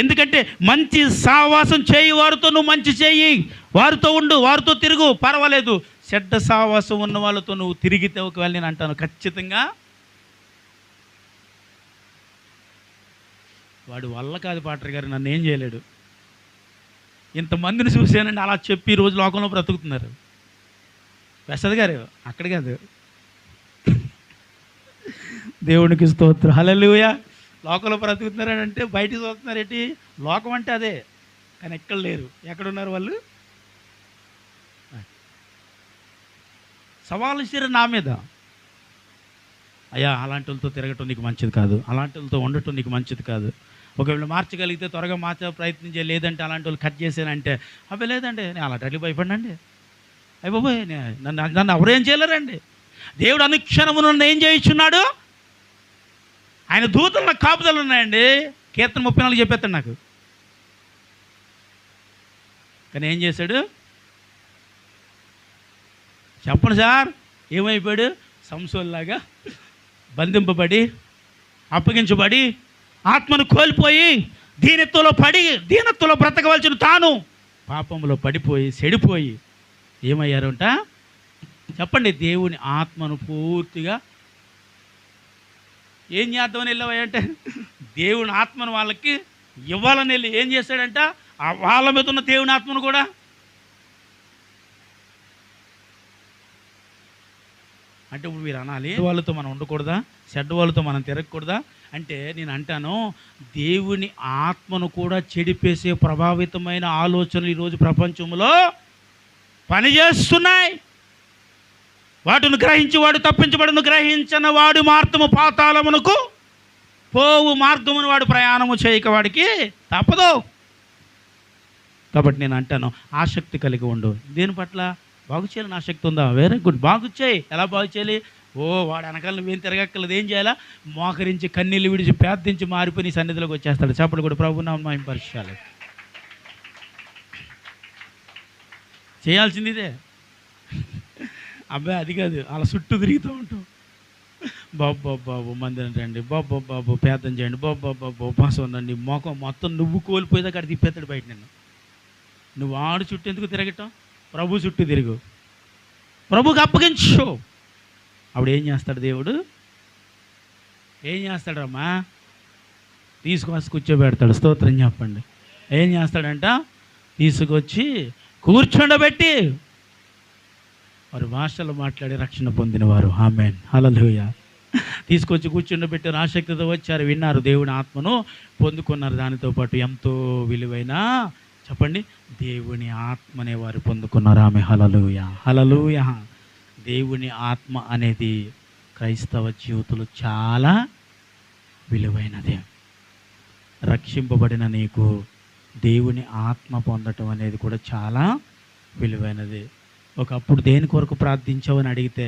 ఎందుకంటే మంచి సావాసం చేయి, వారితో నువ్వు మంచి చేయి, వారితో ఉండు, వారితో తిరుగు, పర్వాలేదు. చెడ్డ సావాసం ఉన్న వాళ్ళతో నువ్వు తిరిగితే ఒకవేళ నేను అంటాను ఖచ్చితంగా వాడి వల్ల కాదు పాటర్ గారు, నన్ను ఏం చేయలేడు. ఇంతమందిని చూశానండి అలా చెప్పి ఈ రోజు లోకంలో బ్రతుకుతున్నారు. ప్రసాద్ గారు అక్కడ కాదు, దేవునికి స్తోత్రం, హల్లెలూయా. లోకంలో బ్రతుకుతున్నారంటే బయటికి చూస్తున్నారు ఏంటి, లోకం అంటే అదే. కానీ ఎక్కడ లేరు. ఎక్కడున్నారు వాళ్ళు? సవాలు ఇచ్చారు నా మీద. అయ్యా అలాంటి వాళ్ళతో తిరగటం నీకు మంచిది కాదు, అలాంటి వాళ్ళతో ఉండటం నీకు మంచిది కాదు, ఒకవేళ మార్చగలిగితే త్వరగా మార్చే ప్రయత్నం చేయ, లేదంటే అలాంటి వాళ్ళు కట్ చేశానంటే అవి లేదండి నేను అలాంటి వాటికి భయపడినండి. అయ్యి బాబోయ్ నన్ను ఎవరేం చేయలేరండి. దేవుడు అనుక్షణము నన్ను ఏం చేయించున్నాడు? ఆయన దూతలు నాకు కాపుదలు ఉన్నాయండి. కీర్తన 34 చెప్పేస్తాడు నాకు. కానీ ఏం చేశాడు చెప్పండి సార్? ఏమైపోయాడు? సంసోల్లాగా బంధింపబడి, అప్పగించబడి, ఆత్మను కోల్పోయి, దీనత్వంలో బ్రతకవలసిన తాను పాపంలో పడిపోయి చెడిపోయి ఏమయ్యారంట చెప్పండి? దేవుని ఆత్మను పూర్తిగా ఏం చేద్దామని వెళ్ళావంటే దేవుని ఆత్మను వాళ్ళకి ఇవ్వాలని వెళ్ళి ఏం చేశాడంట? వాళ్ళ మీద ఉన్న దేవుని ఆత్మను కూడా అంటే ఇప్పుడు మీరు అనాలి వాళ్ళతో మనం ఉండకూడదా, చెడ్డ వాళ్ళతో మనం తిరగకూడదా అంటే నేను అంటాను దేవుని ఆత్మను కూడా చెడిపేసే ప్రభావితమైన ఆలోచనలు ఈరోజు ప్రపంచంలో పనిచేస్తున్నాయి. వాటిని గ్రహించి వాడు తప్పించబడును, గ్రహించిన వాడు మార్గము పాతాళమునకు పోవు మార్గమును వాడు ప్రయాణము చేయక వాడికి తప్పదు. కాబట్టి నేను అంటాను ఆసక్తి కలిగి ఉండు. దేని పట్ల? బాగు చేయాలని ఆసక్తి ఉందా? వెరీ గుడ్, బాగు చేయి. ఎలా బాగు చేయాలి? వాడు వెనకాల నువ్వేం తిరగక్కర్లేదు. ఏం చేయాలా? మోకరించి కన్నీళ్ళు విడిచి ప్రార్థించి మారిపోయి నీ సన్నిధిలోకి వచ్చేస్తాడు. చెప్పడు కూడా ప్రభు నామమున మహిమపరచాలి. చేయాల్సింది ఇదే. అబ్బాయి అది కాదు, అలా చుట్టూ తిరుగుతూ ఉంటాం. బాబు మందిరం రండి, బాబు ప్రార్థన చేయండి, బాబు ఉపవాసం ఉండండి, మొఖం మొత్తం నువ్వు కోల్పోయేదాకా అక్కడ తిప్పేస్తాడు బయట. నువ్వు ఆడు చుట్టూ ఎందుకు తిరగటం? ప్రభు చుట్టూ తిరుగు, ప్రభుకి అప్పగించు. అప్పుడు ఏం చేస్తాడు దేవుడు? ఏం చేస్తాడమ్మా? తీసుకొచ్చి కూర్చోబెడతాడు. స్తోత్రం చెప్పండి. ఏం చేస్తాడంట? తీసుకొచ్చి కూర్చోండబెట్టి వారు భాషలు మాట్లాడి రక్షణ పొందినవారు. ఆమేన్, హల్లెలూయా. తీసుకొచ్చి కూర్చుండబెట్టారు. ఆసక్తితో వచ్చారు, విన్నారు, దేవుని ఆత్మను పొందుకున్నారు. దానితో పాటు ఎంతో విలువైన చెప్పండి దేవుని ఆత్మనే వారు పొందుకున్నారు. ఆమె హల్లెలూయా, హల్లెలూయా. దేవుని ఆత్మ అనేది క్రైస్తవ జీవితంలో చాలా విలువైనది. రక్షింపబడిన నీకు దేవుని ఆత్మ పొందటం అనేది కూడా చాలా విలువైనది. ఒకప్పుడు దేని కొరకు ప్రార్థించావని అడిగితే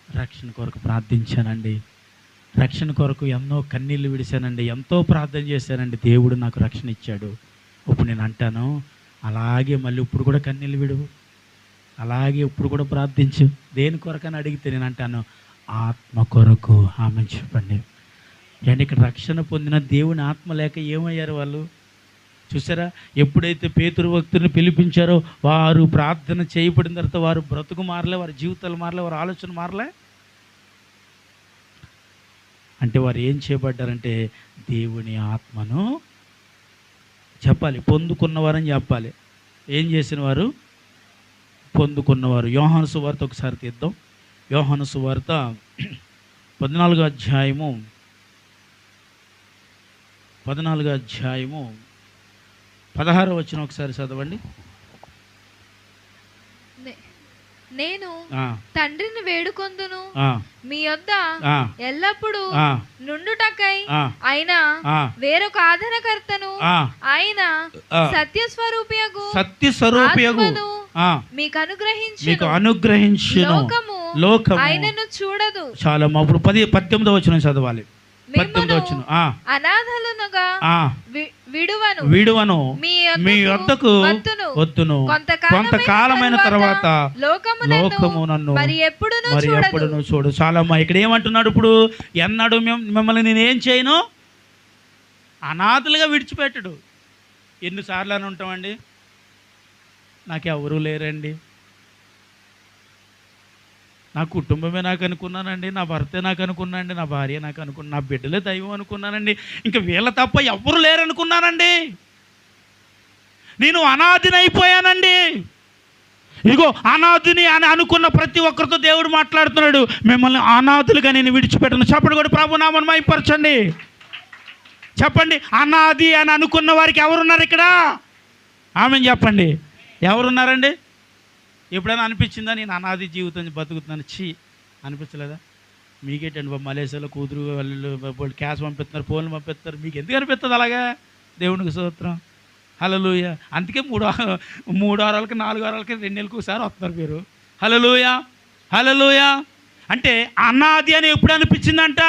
రక్షణ కొరకు ప్రార్థించానండి, రక్షణ కొరకు ఎన్నో కన్నీళ్ళు విడిచానండి, ఎంతో ప్రార్థన చేశానండి, దేవుడు నాకు రక్షణ ఇచ్చాడు. ఇప్పుడు నేను అంటాను అలాగే మళ్ళీ ఇప్పుడు కూడా కన్నీళ్ళు విడువు, అలాగే ఇప్పుడు కూడా ప్రార్థించు. దేని కొరకని అడిగితే నేను అంటాను ఆత్మ కొరకు. ఆమె చెప్పండి. అంటే ఇక్కడ రక్షణ పొందిన దేవుని ఆత్మ లేక ఏమయ్యారు వాళ్ళు? చూసారా? ఎప్పుడైతే పేతురు భక్తుని పిలిపించారో వారు ప్రార్థన చేయబడిన తర్వాత వారు బ్రతుకు మారలే, వారి జీవితాలు మారలే, వారి ఆలోచన మారలే. అంటే వారు ఏం చేయబడ్డారంటే దేవుని ఆత్మను చెప్పాలి పొందుకున్నవారని చెప్పాలి. ఏం చేసిన వారు? పొందుకున్నవారు. యోహాను సువార్త ఒకసారి తీద్దాం. యోహాను సువార్త 14వ అధ్యాయము 16వ వచనం ఒకసారి చదవండి. నేను తండ్రిని వేడుకొందును, మీ యొద్ద ఎల్లప్పుడూ నుండుటకై ఆయన వేరొక ఆదరణకర్తను, ఆయన సత్యస్వరూపియగు మీకు అనుగ్రహించును. లోకము ఆయనను చూడదు. చాలా అప్పుడు 18వ వచనం చదవాలి. 18వ వచనం. అనాథలునగా విడువను, మీ యొద్దకు వత్తును, కొంతకాలమైన తర్వాత లోకము నన్ను మరి ఎప్పుడును చూడు. చాలమ్మా. ఇక్కడ ఏమంటున్నాడు? ఇప్పుడు ఎన్నాడు మిమ్మల్ని నేనేం చేయను? అనాథలుగా విడిచిపెట్టడు. ఎన్నిసార్లు అని ఉంటామండి, నాకెవరూ లేరండి, నా కుటుంబమే నాకు అనుకున్నానండి, నా భర్తే నాకు అనుకున్నానండి, నా భార్య నాకు అనుకున్నా, నా బిడ్డలే దైవం అనుకున్నానండి, ఇంకా వీళ్ళ తప్ప ఎవ్వరు లేరనుకున్నానండి, నేను అనాథిని అయిపోయానండి. ఇదిగో అనాథిని అని అనుకున్న ప్రతి ఒక్కరితో దేవుడు మాట్లాడుతున్నాడు. మిమ్మల్ని అనాథులుగా నేను విడిచిపెట్టను. చెప్పండి కూడా ప్రభు నామమున మహిమపరచండి. చెప్పండి, అనాథి అని అనుకున్న వారికి ఎవరున్నారు ఇక్కడ? ఆమెను చెప్పండి. ఎవరున్నారండి? ఎప్పుడైనా అనిపించిందా నేను అనాది జీవితం బతుకుతున్నాను ఛీ అనిపించలేదా? మీకేంటండి బాబు, మలేషియాలో కూతురు వాళ్ళు క్యాష్ పంపిస్తున్నారు, ఫోన్లు పంపిస్తున్నారు, మీకు ఎందుకు అనిపిస్తుంది అలాగా? దేవునికి స్తోత్రం, హల్లెలూయా. అందుకే 3 వారాలకి 4 వారాలకి 2 నెలలకు ఒకసారి వస్తున్నారు మీరు. హల్లెలూయా, హల్లెలూయా. అంటే అనాది అని ఎప్పుడు అనిపించిందంట?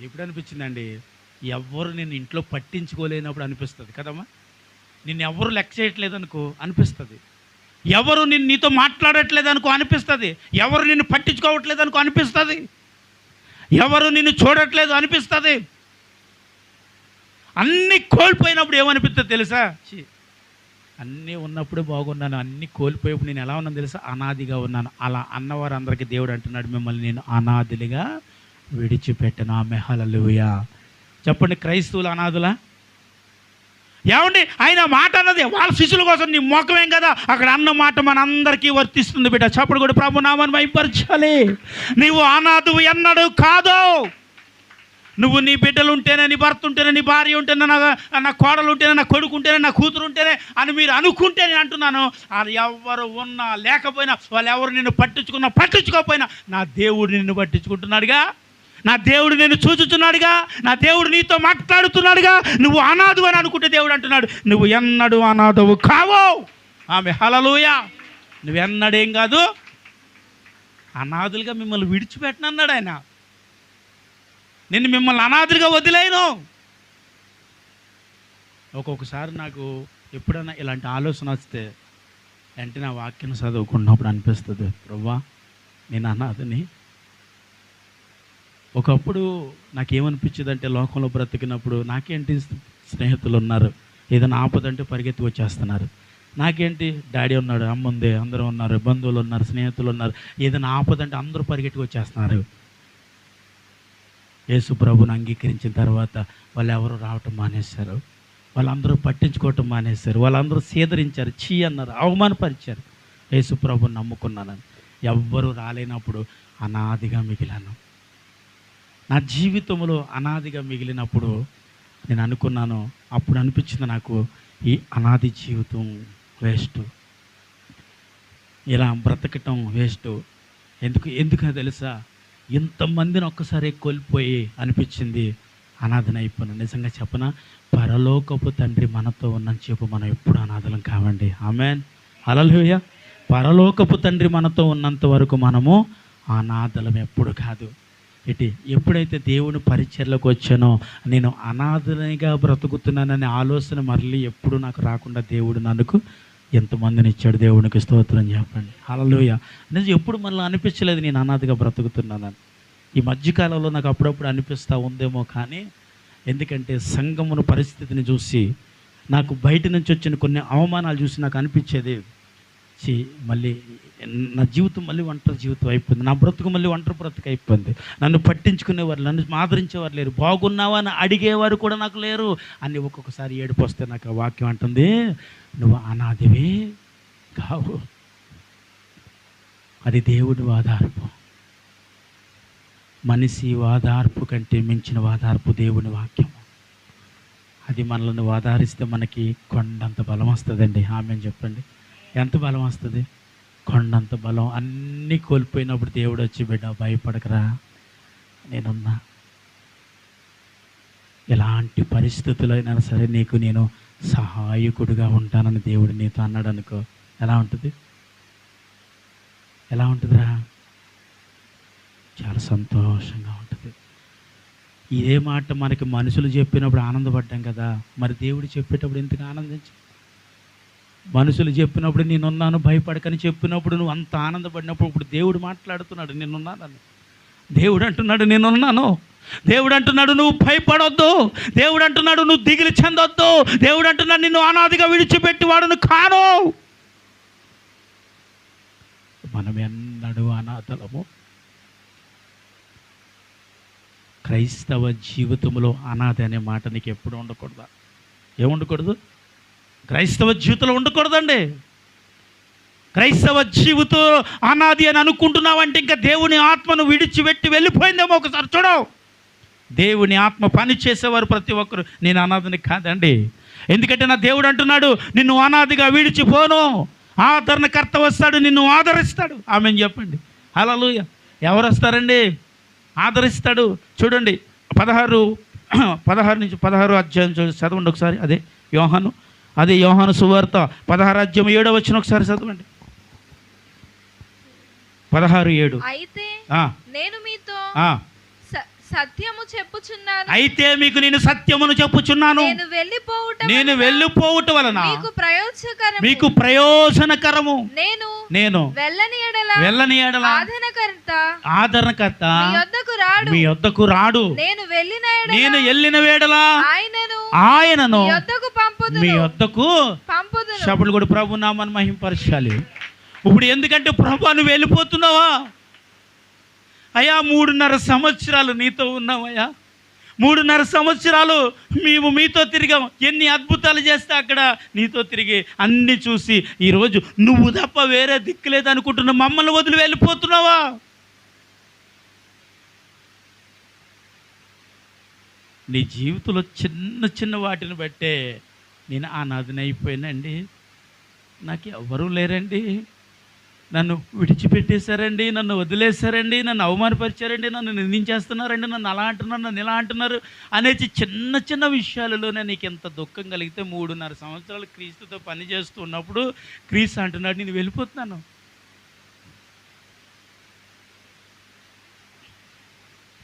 ఎప్పుడు అనిపించిందండి? ఎవరు నేను ఇంట్లో పట్టించుకోలేనప్పుడు అనిపిస్తుంది కదమ్మా. నిన్ను ఎవరు లెక్క చేయట్లేదు అనుకో అనిపిస్తుంది. ఎవరు నీతో మాట్లాడట్లేదు అనుకో అనిపిస్తుంది. ఎవరు నిన్ను పట్టించుకోవట్లేదు అనుకో అనిపిస్తుంది. ఎవరు నిన్ను చూడట్లేదు అనిపిస్తుంది. అన్నీ కోల్పోయినప్పుడు ఏమనిపిస్తుంది తెలుసా? అన్నీ ఉన్నప్పుడు బాగున్నాను, అన్నీ కోల్పోయేప్పుడు నేను ఎలా ఉన్నాను తెలుసా? అనాదిగా ఉన్నాను. అలా అన్నవారు అందరికీ దేవుడు అంటున్నాడు, మిమ్మల్ని నేను అనాథులుగా విడిచిపెట్టను. ఆమె హల్లెలూయా. చెప్పండి, క్రైస్తవులు అనాథులా? ఏమండి, ఆయన మాట అన్నది వాళ్ళ శిష్యుల కోసం, నీ మోకమేం కదా అక్కడ అన్న మాట మనందరికీ వర్తిస్తుంది బిడ్డ. చప్పుడు కూడా ప్రభు నామాన్ని మహిమపరచాలి. నీవు అనాథువు ఎన్నడూ కాదు. నువ్వు నీ బిడ్డలు ఉంటేనే, నీ భర్త ఉంటేనే, నీ భార్య ఉంటేనే, నా కోడలు ఉంటేనే, నా కొడుకు ఉంటేనే, నా కూతురు ఉంటేనే అని మీరు అనుకుంటే నేను అంటున్నాను, వాళ్ళు ఎవరు ఉన్నా లేకపోయినా, వాళ్ళు ఎవరు నిన్ను పట్టించుకోకపోయినా నా దేవుడు నిన్ను పట్టించుకుంటున్నాడుగా. నా దేవుడు నిన్ను చూచుతున్నాడుగా. నా దేవుడు నీతో మాట్లాడుతున్నాడుగా. నువ్వు అనాథు అని అనుకుంటే దేవుడు అంటున్నాడు, నువ్వు ఎన్నడూ అనాథవు కావు. ఆమె హల్లెలూయా. నువ్వెన్నడేం కాదు, అనాథులుగా మిమ్మల్ని విడిచిపెట్టనన్నాడు ఆయన. నేను మిమ్మల్ని అనాథులుగా వదిలేను. ఒక్కొక్కసారి నాకు ఎప్పుడైనా ఇలాంటి ఆలోచన వస్తే వెంటనే ఆ వాక్యం చదువుకున్నప్పుడు అనిపిస్తుంది, ప్రభువా నేను అనాథని. ఒకప్పుడు నాకేమనిపించేది అంటే, లోకంలో బ్రతికినప్పుడు నాకేంటి స్నేహితులు ఉన్నారు, ఏదైనా ఆపదంటే పరిగెత్తి వచ్చేస్తున్నారు. నాకేంటి డాడీ ఉన్నాడు, అమ్మ ఉంది, అందరూ ఉన్నారు, బంధువులు ఉన్నారు, స్నేహితులు ఉన్నారు, ఏదైనా ఆపదంటే అందరూ పరిగెత్తి వచ్చేస్తున్నారు. యేసు ప్రభుని అంగీకరించిన తర్వాత వాళ్ళు ఎవరు రావటం మానేశారు, వాళ్ళందరూ పట్టించుకోవటం మానేశారు, వాళ్ళందరూ సీదరించారు, చీ అన్నారు, అవమానపరిచారు. యేసు ప్రభుని నమ్ముకున్నానని ఎవ్వరూ రాలేనప్పుడు అనాదిగా మిగిలాను. నా జీవితంలో అనాదిగా మిగిలినప్పుడు నేను అనుకున్నాను, అప్పుడు అనిపించింది నాకు, ఈ అనాది జీవితం వేస్ట్, ఇలా బ్రతకటం వేస్ట్. ఎందుకో తెలుసా? ఇంతమందిని ఒక్కసారి కోల్పోయి అనిపించింది అనాథన అయిపోయినా. నిజంగా చెప్పనా, పరలోకపు తండ్రి మనతో ఉన్నని చెప్పు మనం ఎప్పుడు అనాథలం కావండి. ఆమెన్, హల్లెలూయా. పరలోకపు తండ్రి మనతో ఉన్నంత వరకు మనము అనాథలం ఎప్పుడు కాదు. ఎప్పుడైతే దేవుని పరిచర్లోకి వచ్చానో నేను అనాథనిగా బ్రతుకుతున్నాననే ఆలోచన మళ్ళీ ఎప్పుడు నాకు రాకుండా దేవుడు నాకు ఎంతమందిని ఇచ్చాడు. దేవునికి స్తోత్రం చెప్పండి, హల్లెలూయా. అనేది ఎప్పుడు మళ్ళీ అనిపించలేదు నేను అనాథగా బ్రతుకుతున్నానని. ఈ మధ్యకాలంలో నాకు అప్పుడప్పుడు అనిపిస్తూ ఉందేమో, కానీ ఎందుకంటే సంఘమును పరిస్థితిని చూసి, నాకు బయట నుంచి వచ్చిన కొన్ని అవమానాలు చూసి నాకు అనిపించేది, మళ్ళీ నా జీవితం మళ్ళీ ఒంటరి జీవితం అయిపోయింది, నా బ్రతుకు మళ్ళీ ఒంటరి బ్రతుకు అయిపోయింది. నన్ను పట్టించుకునేవారు, నన్ను ఆదరించేవారు లేరు, బాగున్నావా అని అడిగేవారు కూడా నాకు లేరు అని ఒక్కొక్కసారి ఏడుపు వస్తే నాకు ఆ వాక్యం అంటుంది, నువ్వు అనాథివి కావు. అది దేవుడి వాదార్పు. మనిషి వాదార్పు కంటే మించిన వాదార్పు దేవుని వాక్యం. అది మనల్ని వాదారిస్తే మనకి కొండంత బలం వస్తుందండి. ఆమెను చెప్పండి, ఎంత బలం వస్తుంది? కొండంత బలం. అన్నీ కోల్పోయినప్పుడు దేవుడు వచ్చి, బిడ్డ భయపడకరా, నేనున్నా, ఎలాంటి పరిస్థితులు అయినా సరే నీకు నేను సహాయకుడిగా ఉంటానని దేవుడు నీతో అన్నాడు అనుకో, ఎలా ఉంటుంది? ఎలా ఉంటుందిరా? చాలా సంతోషంగా ఉంటుంది. ఇదే మాట మనకి మనుషులు చెప్పినప్పుడు ఆనందపడ్డాం కదా, మరి దేవుడు చెప్పేటప్పుడు ఎందుకు ఆనందించు? మనుషులు చెప్పినప్పుడు నేనున్నాను భయపడకని చెప్పినప్పుడు నువ్వు అంత ఆనందపడినప్పుడు, ఇప్పుడు దేవుడు మాట్లాడుతున్నాడు నేనున్నానని. దేవుడు అంటున్నాడు నేనున్నాను. దేవుడు అంటున్నాడు నువ్వు భయపడొద్దు. దేవుడు అంటున్నాడు నువ్వు దిగులు చెందొద్దు. దేవుడు అంటున్నాడు నిన్ను అనాదిగా విడిచిపెట్టి వాడును కాను. మనం ఎన్నడూ అనాథలము. క్రైస్తవ జీవితంలో అనాథ అనే మాట నీకు ఎప్పుడు ఉండకూడదా? ఏముండకూడదు? క్రైస్తవ జీవితంలో ఉండకూడదండి. క్రైస్తవ జీవితం అనాది అని అనుకుంటున్నావంటే ఇంకా దేవుని ఆత్మను విడిచిపెట్టి వెళ్ళిపోయిందేమో. ఒకసారి చూడవు, దేవుని ఆత్మ పని చేసేవారు ప్రతి ఒక్కరు. నేను అనాథని కాదండి. ఎందుకంటే నా దేవుడు అంటున్నాడు, నిన్ను అనాథిగా విడిచిపోను, ఆదరణకర్త వస్తాడు, నిన్ను ఆదరిస్తాడు. ఆమెను చెప్పండి. హల్లెలూయా. ఎవరు వస్తారండి? ఆదరిస్తాడు. చూడండి 16 నుంచి 16 అధ్యాయం చదవండి ఒకసారి. అదే యోహాను సువార్త 16 అధ్యాయం 7వ వచనం ఒకసారి చదవండి. 16:7. అయితే నేను మీతో సత్యము చెప్పుచున్నాను. అయితే మీకు నేను సత్యమును చెప్పుచున్నాను. నేను వెళ్ళిపోవుట వలన మీకు ప్రయోజనకరము. నేను వెళ్ళని ఎడల ఆదరణకర్త మీ యొద్దకు రాడు. నేను వెళ్ళిన వేళల ఆయనను మీ యొద్దకు పంపుదును. చప్పట్లు కూడా ప్రభు నామమును మహిమపరచాలి. ఇప్పుడు ఎందుకంటే ప్రభు నువ్వు వెళ్ళిపోతున్నావా అయ్యా? 3.5 సంవత్సరాలు నీతో ఉన్నామయ్యా. 3.5 సంవత్సరాలు మేము మీతో తిరిగాం. ఎన్ని అద్భుతాలు చేస్తే అక్కడ నీతో తిరిగి అన్ని చూసి ఈరోజు నువ్వు తప్ప వేరే దిక్కులేదు అనుకుంటున్నా మమ్మల్ని వదిలి వెళ్ళిపోతున్నావా? నీ జీవితంలో చిన్న చిన్న వాటిని బట్టే నేను అనాథని అయిపోయానండి, నాకు ఎవరూ లేరండి, నన్ను విడిచిపెట్టేశారండి, నన్ను వదిలేశారండి, నన్ను అవమానపరిచారండి, నన్ను నిందించేస్తున్నారండి, నన్ను అలా అంటున్నారు, నన్ను ఇలా అంటున్నారు అనేసి చిన్న చిన్న విషయాలలోనే నీకు ఎంత దుఃఖం కలిగితే 3.5 సంవత్సరాలు క్రీస్తుతో పని చేస్తున్నప్పుడు క్రీస్తు అంటున్నాడు నేను వెళ్ళిపోతున్నాను.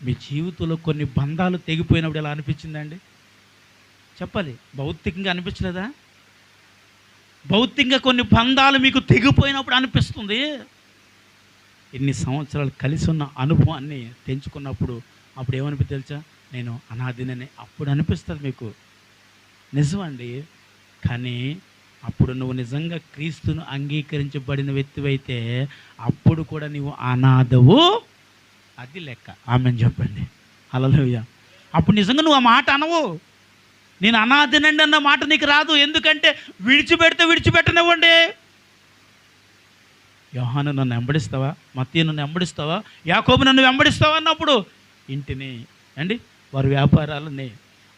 మీ జీవితంలో కొన్ని బంధాలు తెగిపోయినప్పుడు ఎలా అనిపించిందండి? చెప్పాలి. భౌతికంగా అనిపించలేదా? భౌతికంగా కొన్ని బంధాలు మీకు తెగిపోయినప్పుడు అనిపిస్తుంది. ఎన్ని సంవత్సరాలు కలిసి ఉన్న అనుభవాన్ని తెంచుకున్నప్పుడు అప్పుడు ఏమనిపి తెలుసా? నేను అనాథినని అప్పుడు అనిపిస్తుంది మీకు. నిజమండి. కానీ అప్పుడు నువ్వు నిజంగా క్రీస్తును అంగీకరించబడిన వ్యక్తివైతే అప్పుడు కూడా నువ్వు అనాథవు, అది లెక్క. ఆమెను చెప్పండి. హల్లెలూయా. అప్పుడు నిజంగా నువ్వు ఆ మాట అనవు. నేను అనాథనండి అన్న మాట నీకు రాదు. ఎందుకంటే విడిచిపెట్టనివ్వండి. యోహాను నన్ను వెంబడిస్తావా, మత్తయి నన్ను వెంబడిస్తావా, యాకోబు నన్ను వెంబడిస్తావా అన్నప్పుడు ఇంటిని అండి వారి వ్యాపారాలని,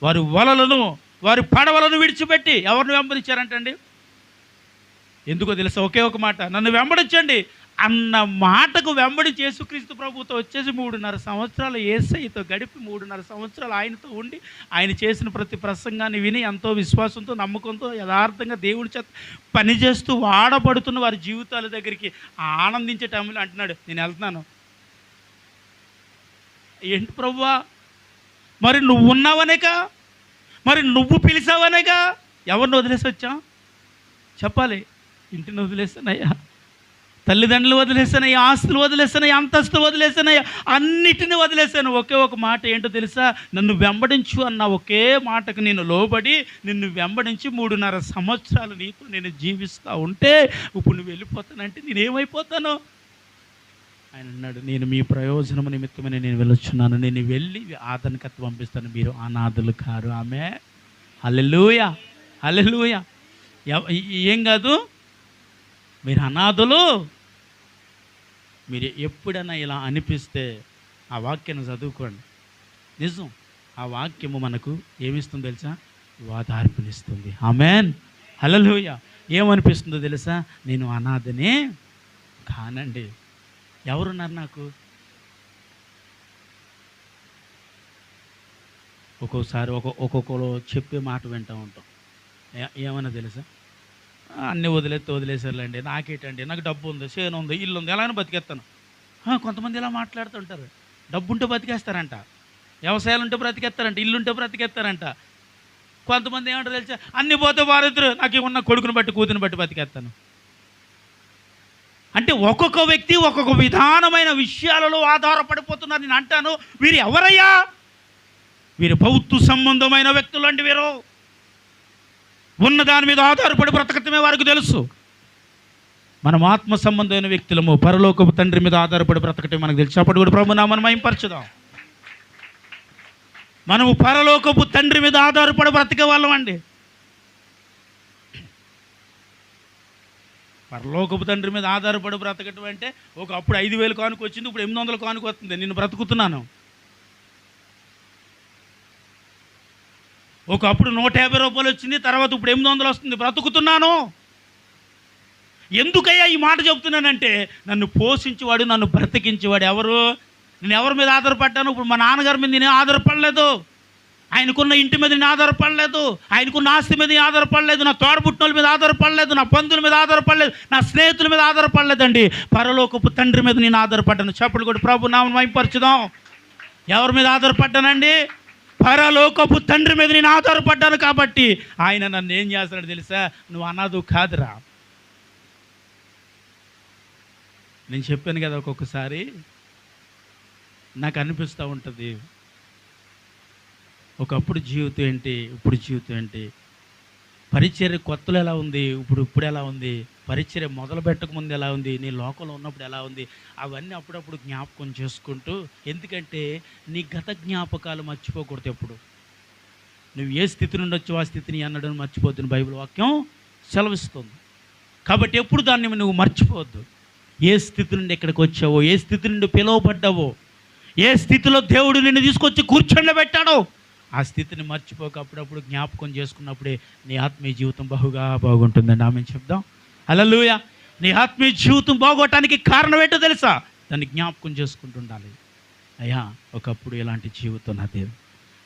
వారి వలలను, వారి పడవలను విడిచిపెట్టి ఎవరిని వెంబడించారంటండి? ఎందుకో తెలుసా? ఒకే ఒక మాట, నన్ను వెంబడించండి అన్న మాటకు వెంబడించి యేసుక్రీస్తు ప్రభుతో వచ్చేసి 3.5 సంవత్సరాలు యేసయ్యతో గడిపి 3.5 సంవత్సరాలు ఆయనతో ఉండి ఆయన చేసిన ప్రతి ప్రసంగాన్ని విని ఎంతో విశ్వాసంతో నమ్మకంతో యథార్థంగా దేవుడి చేత పనిచేస్తూ వాడబడుతున్న వారి జీవితాల దగ్గరికి ఆనందించే టైంలో అంటున్నాడు నేను వెళ్తున్నాను. ఏంటి ప్రభువా? మరి నువ్వు ఉన్నావనేగా, మరి నువ్వు పిలిచావనేగా. ఎవరిని వదిలేసి వచ్చాం చెప్పాలి? ఇంటిని వదిలేసానయ్యా, తల్లిదండ్రులు వదిలేసానయ్యా, ఆస్తులు వదిలేసానయ్యా, అంతస్తులు వదిలేసానయ్యా, అన్నిటిని వదిలేసాను. ఒకే ఒక మాట ఏంటో తెలుసా? నన్ను వెంబడించు అన్న ఒకే మాటకు నేను లోబడి నిన్ను వెంబడించి 3.5 సంవత్సరాలు నీతో నేను జీవిస్తూ ఉంటే ఇప్పుడు నువ్వు వెళ్ళిపోతానంటే నేనేమైపోతాను? ఆయన అన్నాడు నేను మీ ప్రయోజనం నిమిత్తమని నేను వెళ్ళొచ్చున్నాను, నేను వెళ్ళి ఆదరణకర్త పంపిస్తాను, మీరు అనాథులు కారు. ఆమె హల్లెలూయా, హల్లెలూయా. ఏం కాదు, మీరు అనాథులు. మీరు ఎప్పుడైనా ఇలా అనిపిస్తే ఆ వాక్యాన్ని చదువుకోండి. నిజం, ఆ వాక్యము మనకు ఏమిస్తుందో తెలుసా? ఓదార్పునిస్తుంది. ఆమేన్, హల్లెలూయా. ఏమనిపిస్తుందో తెలుసా? నేను అనాథనే కానండి. ఎవరున్నారు నాకు? ఒక్కోసారి ఒక్కొక్కరు చెప్పే మాట వింటూ ఉంటాం. ఏమన్నా తెలుసా? అన్నీ వదిలేసారులేండి, నాకేంటండి, నాకు డబ్బు ఉంది, చేను ఉంది, ఇల్లు ఉంది, ఎలాగైనా బతికేస్తాను. కొంతమంది ఇలా మాట్లాడుతుంటారు. డబ్బు ఉంటే బతికేస్తారంట, వ్యవసాయాలు ఉంటే బ్రతికేస్తారంట, ఇల్లు ఉంటే బ్రతికేస్తారంట. కొంతమంది ఏమంటారు తెలుసా? అన్ని పోతే వారిద్దరు, నాకు ఉన్న కొడుకుని బట్టి కూతుని బట్టి బతికేస్తాను. అంటే ఒక్కొక్క వ్యక్తి ఒక్కొక్క విధానమైన విషయాలలో ఆధారపడిపోతున్నారు. నేను అంటాను, వీరు ఎవరయ్యా? వీరు భౌతిక సంబంధమైన వ్యక్తులు అండి. వీరు ఉన్న దాని మీద ఆధారపడి బ్రతకటమే వారికి తెలుసు. మనం ఆత్మ సంబంధమైన వ్యక్తులము, పరలోకపు తండ్రి మీద ఆధారపడి బ్రతకటమే మనకు తెలుసు. అప్పుడు కూడా ప్రభు నామమును మహిమపరచుదాం. మనము పరలోకపు తండ్రి మీద ఆధారపడి బ్రతికే వాళ్ళం అండి. పరలోకపు తండ్రి మీద ఆధారపడి బ్రతకటం అంటే ఒకప్పుడు 5,000 కానుక వచ్చింది, ఇప్పుడు 800 కానుక వస్తుంది, నేను బ్రతుకుతున్నాను. ఒకప్పుడు 150 రూపాయలు వచ్చింది, తర్వాత ఇప్పుడు 800 వస్తుంది, బ్రతుకుతున్నాను. ఎందుకయ్యా ఈ మాట చెప్తున్నానంటే, నన్ను పోషించేవాడు, నన్ను బ్రతికించేవాడు ఎవరు? నేను ఎవరి మీద ఆధారపడ్డాను? ఇప్పుడు మా నాన్నగారి మీద నేను ఆధారపడలేదు, ఆయనకున్న ఇంటి మీద నేను ఆధారపడలేదు, ఆయనకున్న ఆస్తి మీద నేను ఆధారపడలేదు, నా తోడబుట్టినోళ్ళ మీద ఆధారపడలేదు, నా బంధువుల మీద ఆధారపడలేదు, నా స్నేహితుల మీద ఆధారపడలేదండి. పరలోకపు తండ్రి మీద నేను ఆధారపడ్డాను. చెప్పలు కూడా ప్రభు నామమున మహిమపరచుదాం. ఎవరి మీద ఆధారపడ్డానండి? పరలోకపు తండ్రి మీద నేను ఆధారపడ్డాను. కాబట్టి ఆయన నన్ను ఏం చేస్తాడు తెలుసా? నువ్వు అనాథు కాదురా. నేను చెప్పాను కదా, ఒక్కొక్కసారి నాకు అనిపిస్తూ ఉంటుంది, ఒకప్పుడు జీవితం ఏంటి, ఇప్పుడు జీవితం ఏంటి, పరిచర్య కొత్తలో ఎలా ఉంది, ఇప్పుడు ఎలా ఉంది, పరిచర్య మొదలు పెట్టక ముందు ఎలా ఉంది, నీ లోకంలో ఉన్నప్పుడు ఎలా ఉంది, అవన్నీ అప్పుడప్పుడు జ్ఞాపకం చేసుకుంటూ. ఎందుకంటే నీ గత జ్ఞాపకాలు మర్చిపోకూడదు. ఎప్పుడు నువ్వు ఏ స్థితి నుండి వచ్చావు ఆ స్థితిని అన్నడం మర్చిపోతున్న బైబిల్ వాక్యం సెలవిస్తుంది. కాబట్టి ఎప్పుడు దాన్ని నువ్వు మర్చిపోవద్దు. ఏ స్థితి నుండి ఎక్కడికి వచ్చావో, ఏ స్థితి నుండి పిలువబడ్డావో, ఏ స్థితిలో దేవుడు నిన్ను తీసుకొచ్చి కూర్చొండబెట్టాడో ఆ స్థితిని మర్చిపోక అప్పుడప్పుడు జ్ఞాపకం చేసుకున్నప్పుడే నీ ఆత్మీయ జీవితం బహుగా బాగుంటుందండి. ఆమె చెప్దాం హల్లెలూయా. నీ ఆత్మీయ జీవితం బాగోటానికి కారణం ఏంటో తెలుసా? దాన్ని జ్ఞాపకం చేసుకుంటుండాలి. అయ్యా ఒకప్పుడు ఇలాంటి జీవితం నాది,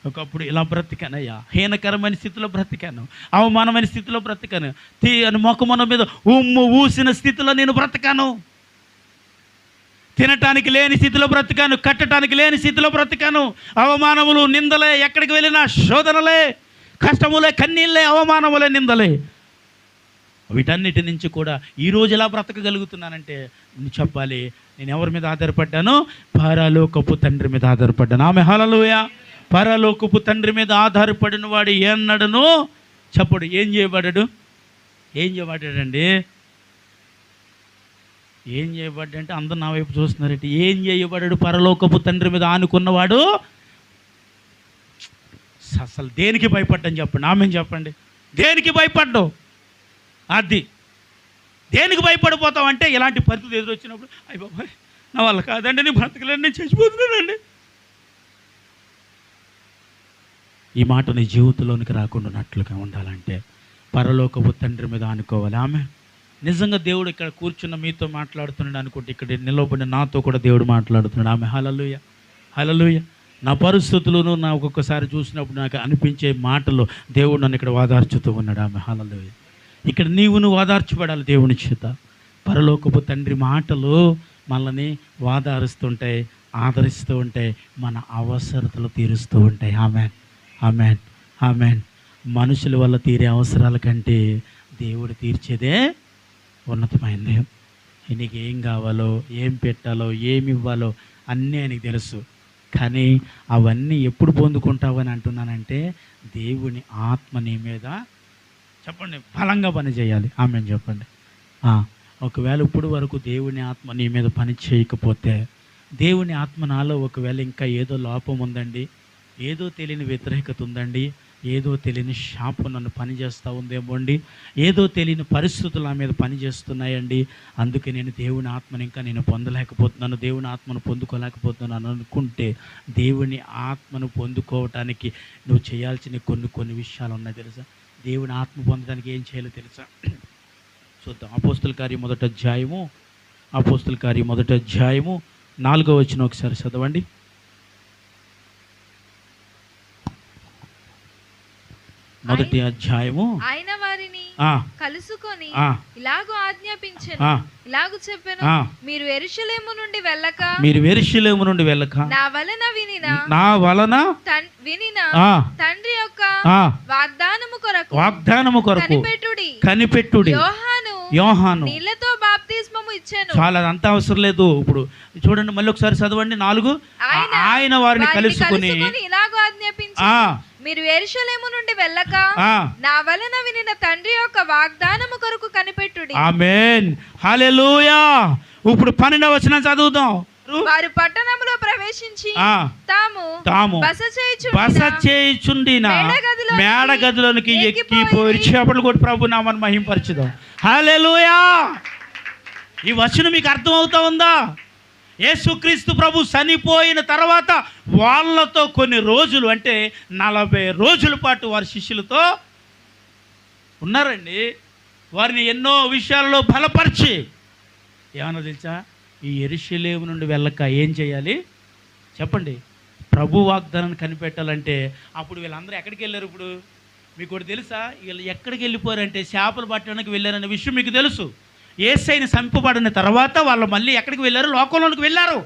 ఒకప్పుడు ఇలా బ్రతికానయ్యా, హీనకరమైన స్థితిలో బ్రతికాను, అవమానమైన స్థితిలో బ్రతికాను, తీయని మొఖమున మీద ఉమ్ము ఊసిన స్థితిలో నేను బ్రతికాను, తినటానికి లేని స్థితిలో బ్రతికాను, కట్టడానికి లేని స్థితిలో బ్రతికాను, అవమానములు నిందలే, ఎక్కడికి వెళ్ళినా శోధనలే, కష్టములే, కన్నీళ్ళే, అవమానములే, నిందలే. వీటన్నిటి నుంచి కూడా ఈరోజు ఎలా బ్రతకగలుగుతున్నానంటే చెప్పాలి, నేను ఎవరి మీద ఆధారపడ్డాను? పరలోకపు తండ్రి మీద ఆధారపడ్డాను. ఆమె హల్లెలూయా. పరలోకపు తండ్రి మీద ఆధారపడిన వాడు ఏన్నాడను చెప్పడు. ఏం చేయబడ్డాడు? ఏం చేయబడ్డాడండి? ఏం చేయబడ్డంటే అందరు నా వైపు చూస్తున్నారంటే, ఏం చేయబడ్డాడు? పరలోకపు తండ్రి మీద ఆనుకున్నవాడు అసలు దేనికి భయపడ్డని చెప్పండి. ఆమె చెప్పండి, దేనికి భయపడ్డావు? అది దేనికి భయపడిపోతావు అంటే, ఇలాంటి పరిస్థితి ఎదురొచ్చినప్పుడు అయ్య బాబాయ్ నా వల్ల కాదండి, నేను బ్రతకలేను, నేను చచ్చిపోతున్నానండి. ఈ మాట నీ జీవితంలోనికి రాకుండా ఉన్నట్లుగా ఉండాలంటే పరలోకపు తండ్రి మీద ఆనుకోవాలి. ఆమె నిజంగా దేవుడు ఇక్కడ కూర్చున్న మీతో మాట్లాడుతున్నాడు అనుకుంటే, ఇక్కడ నిలబడిన నాతో కూడా దేవుడు మాట్లాడుతున్నాడు. ఆమె హల్లెలూయా, హల్లెలూయా. నా పరిస్థితులను నా ఒక్కొక్కసారి చూసినప్పుడు నాకు అనిపించే మాటలు దేవుడు నన్ను ఇక్కడ వాదార్చుతూ ఉన్నాడు. ఆమె హల్లెలూయా. ఇక్కడ నువ్వు వాదార్చబడాలి దేవుని చేత. పరలోకపు తండ్రి మాటలు మనల్ని వాదారుస్తుంటాయి, ఆదరిస్తూ ఉంటాయి, మన అవసరతలు తీరుస్తూ ఉంటాయి. Amen, amen, amen. మనుషుల వల్ల తీరే అవసరాల కంటే దేవుడు తీర్చేదే ఉన్నతమైంది. నీకు ఏం కావాలో, ఏం పెట్టాలో, ఏమి ఇవ్వాలో అన్నీ ఆయనకి తెలుసు. కానీ అవన్నీ ఎప్పుడు పొందుకుంటావని అంటున్నానంటే, దేవుని ఆత్మ నీ మీద చెప్పండి బలంగా పని చేయాలి. ఆమెను చెప్పండి. ఒకవేళ ఇప్పుడు వరకు దేవుని ఆత్మ నీ మీద పని చేయకపోతే, దేవుని ఆత్మ నాలో ఒకవేళ ఇంకా ఏదో లోపం ఉందండి, ఏదో తెలియని వ్యతిరేకత ఉందండి, ఏదో తెలియని శాపం నన్ను పనిచేస్తూ ఉందేమో అండి, ఏదో తెలియని పరిస్థితులు నా మీద పనిచేస్తున్నాయండి, అందుకే నేను దేవుని ఆత్మని ఇంకా నేను పొందలేకపోతున్నాను, దేవుని ఆత్మను పొందుకోలేకపోతున్నాను అనుకుంటే, దేవుని ఆత్మను పొందుకోవటానికి నువ్వు చేయాల్సిన కొన్ని విషయాలు ఉన్నాయి తెలుసా? దేవుని ఆత్మ పొందడానికి ఏం చేయాలో తెలుసా? చూద్దాం. అపోస్తుల కార్యం మొదటి అధ్యాయము 4వ వచనం ఒకసారి చదవండి. మొదటి అధ్యాయము. ఆయన వారిని కలుసుకొని ఇలాగూ ఆజ్ఞాపించెను, ఇలాగూ చెప్పెను, మీరు యెరూషలేము నుండి వెళ్ళక నా వలన వినిన తండ్రి యొక్క వాగ్దానము కొరకు కనిపెట్టుడి. యోహాను నీళ్లతో బాప్తిస్మము ఇచ్చెను. చాలా అంత అవసరం లేదు. ఇప్పుడు చూడండి, మళ్ళీ ఒకసారి చదవండి. 4 ఆయన వారిని కలుసుకొని ఇలాగూ ఆజ్ఞాపించి, మీరు యెరూషలేము నుండి వెళ్ళక నా వలన వినిన తండ్రి యొక్క వాగ్దానము కొరకు కనిపెట్టుడి. ఆమేన్, హల్లెలూయా. ఇప్పుడు 12వ వచనం చదువుదాం. వారు పట్టణములో ప్రవేశించి తాము బస చేయుచుండిన మేడ గదిలోనికి ఎక్కిపోయి చేపలు కొట్టి ప్రభు నామమును మహిమపరచుదాం. హల్లెలూయా. ఈ వచనం మీకు అర్థం అవుతా ఉందా? యేసుక్రీస్తు ప్రభు చనిపోయిన తర్వాత వాళ్ళతో కొన్ని రోజులు అంటే 40 రోజుల పాటు వారి శిష్యులతో ఉన్నారండి. వారిని ఎన్నో విషయాల్లో బలపరిచి ఏమన్నా తెలుసా, ఈ యెరూషలేము నుండి వెళ్ళక ఏం చేయాలి చెప్పండి, ప్రభు వాగ్దానాన్ని కనిపెట్టాలంటే అప్పుడు వీళ్ళందరూ ఎక్కడికి వెళ్ళారు? ఇప్పుడు మీకు ఒకటి తెలుసా, వీళ్ళు ఎక్కడికి వెళ్ళిపోయారంటే చేపలు పట్టడానికి వెళ్ళారనే విషయం మీకు తెలుసు. యేసయ్యని చంపబడిన తర్వాత వాళ్ళు మళ్ళీ ఎక్కడికి వెళ్ళారు? లోకంలోనికి వెళ్ళారు.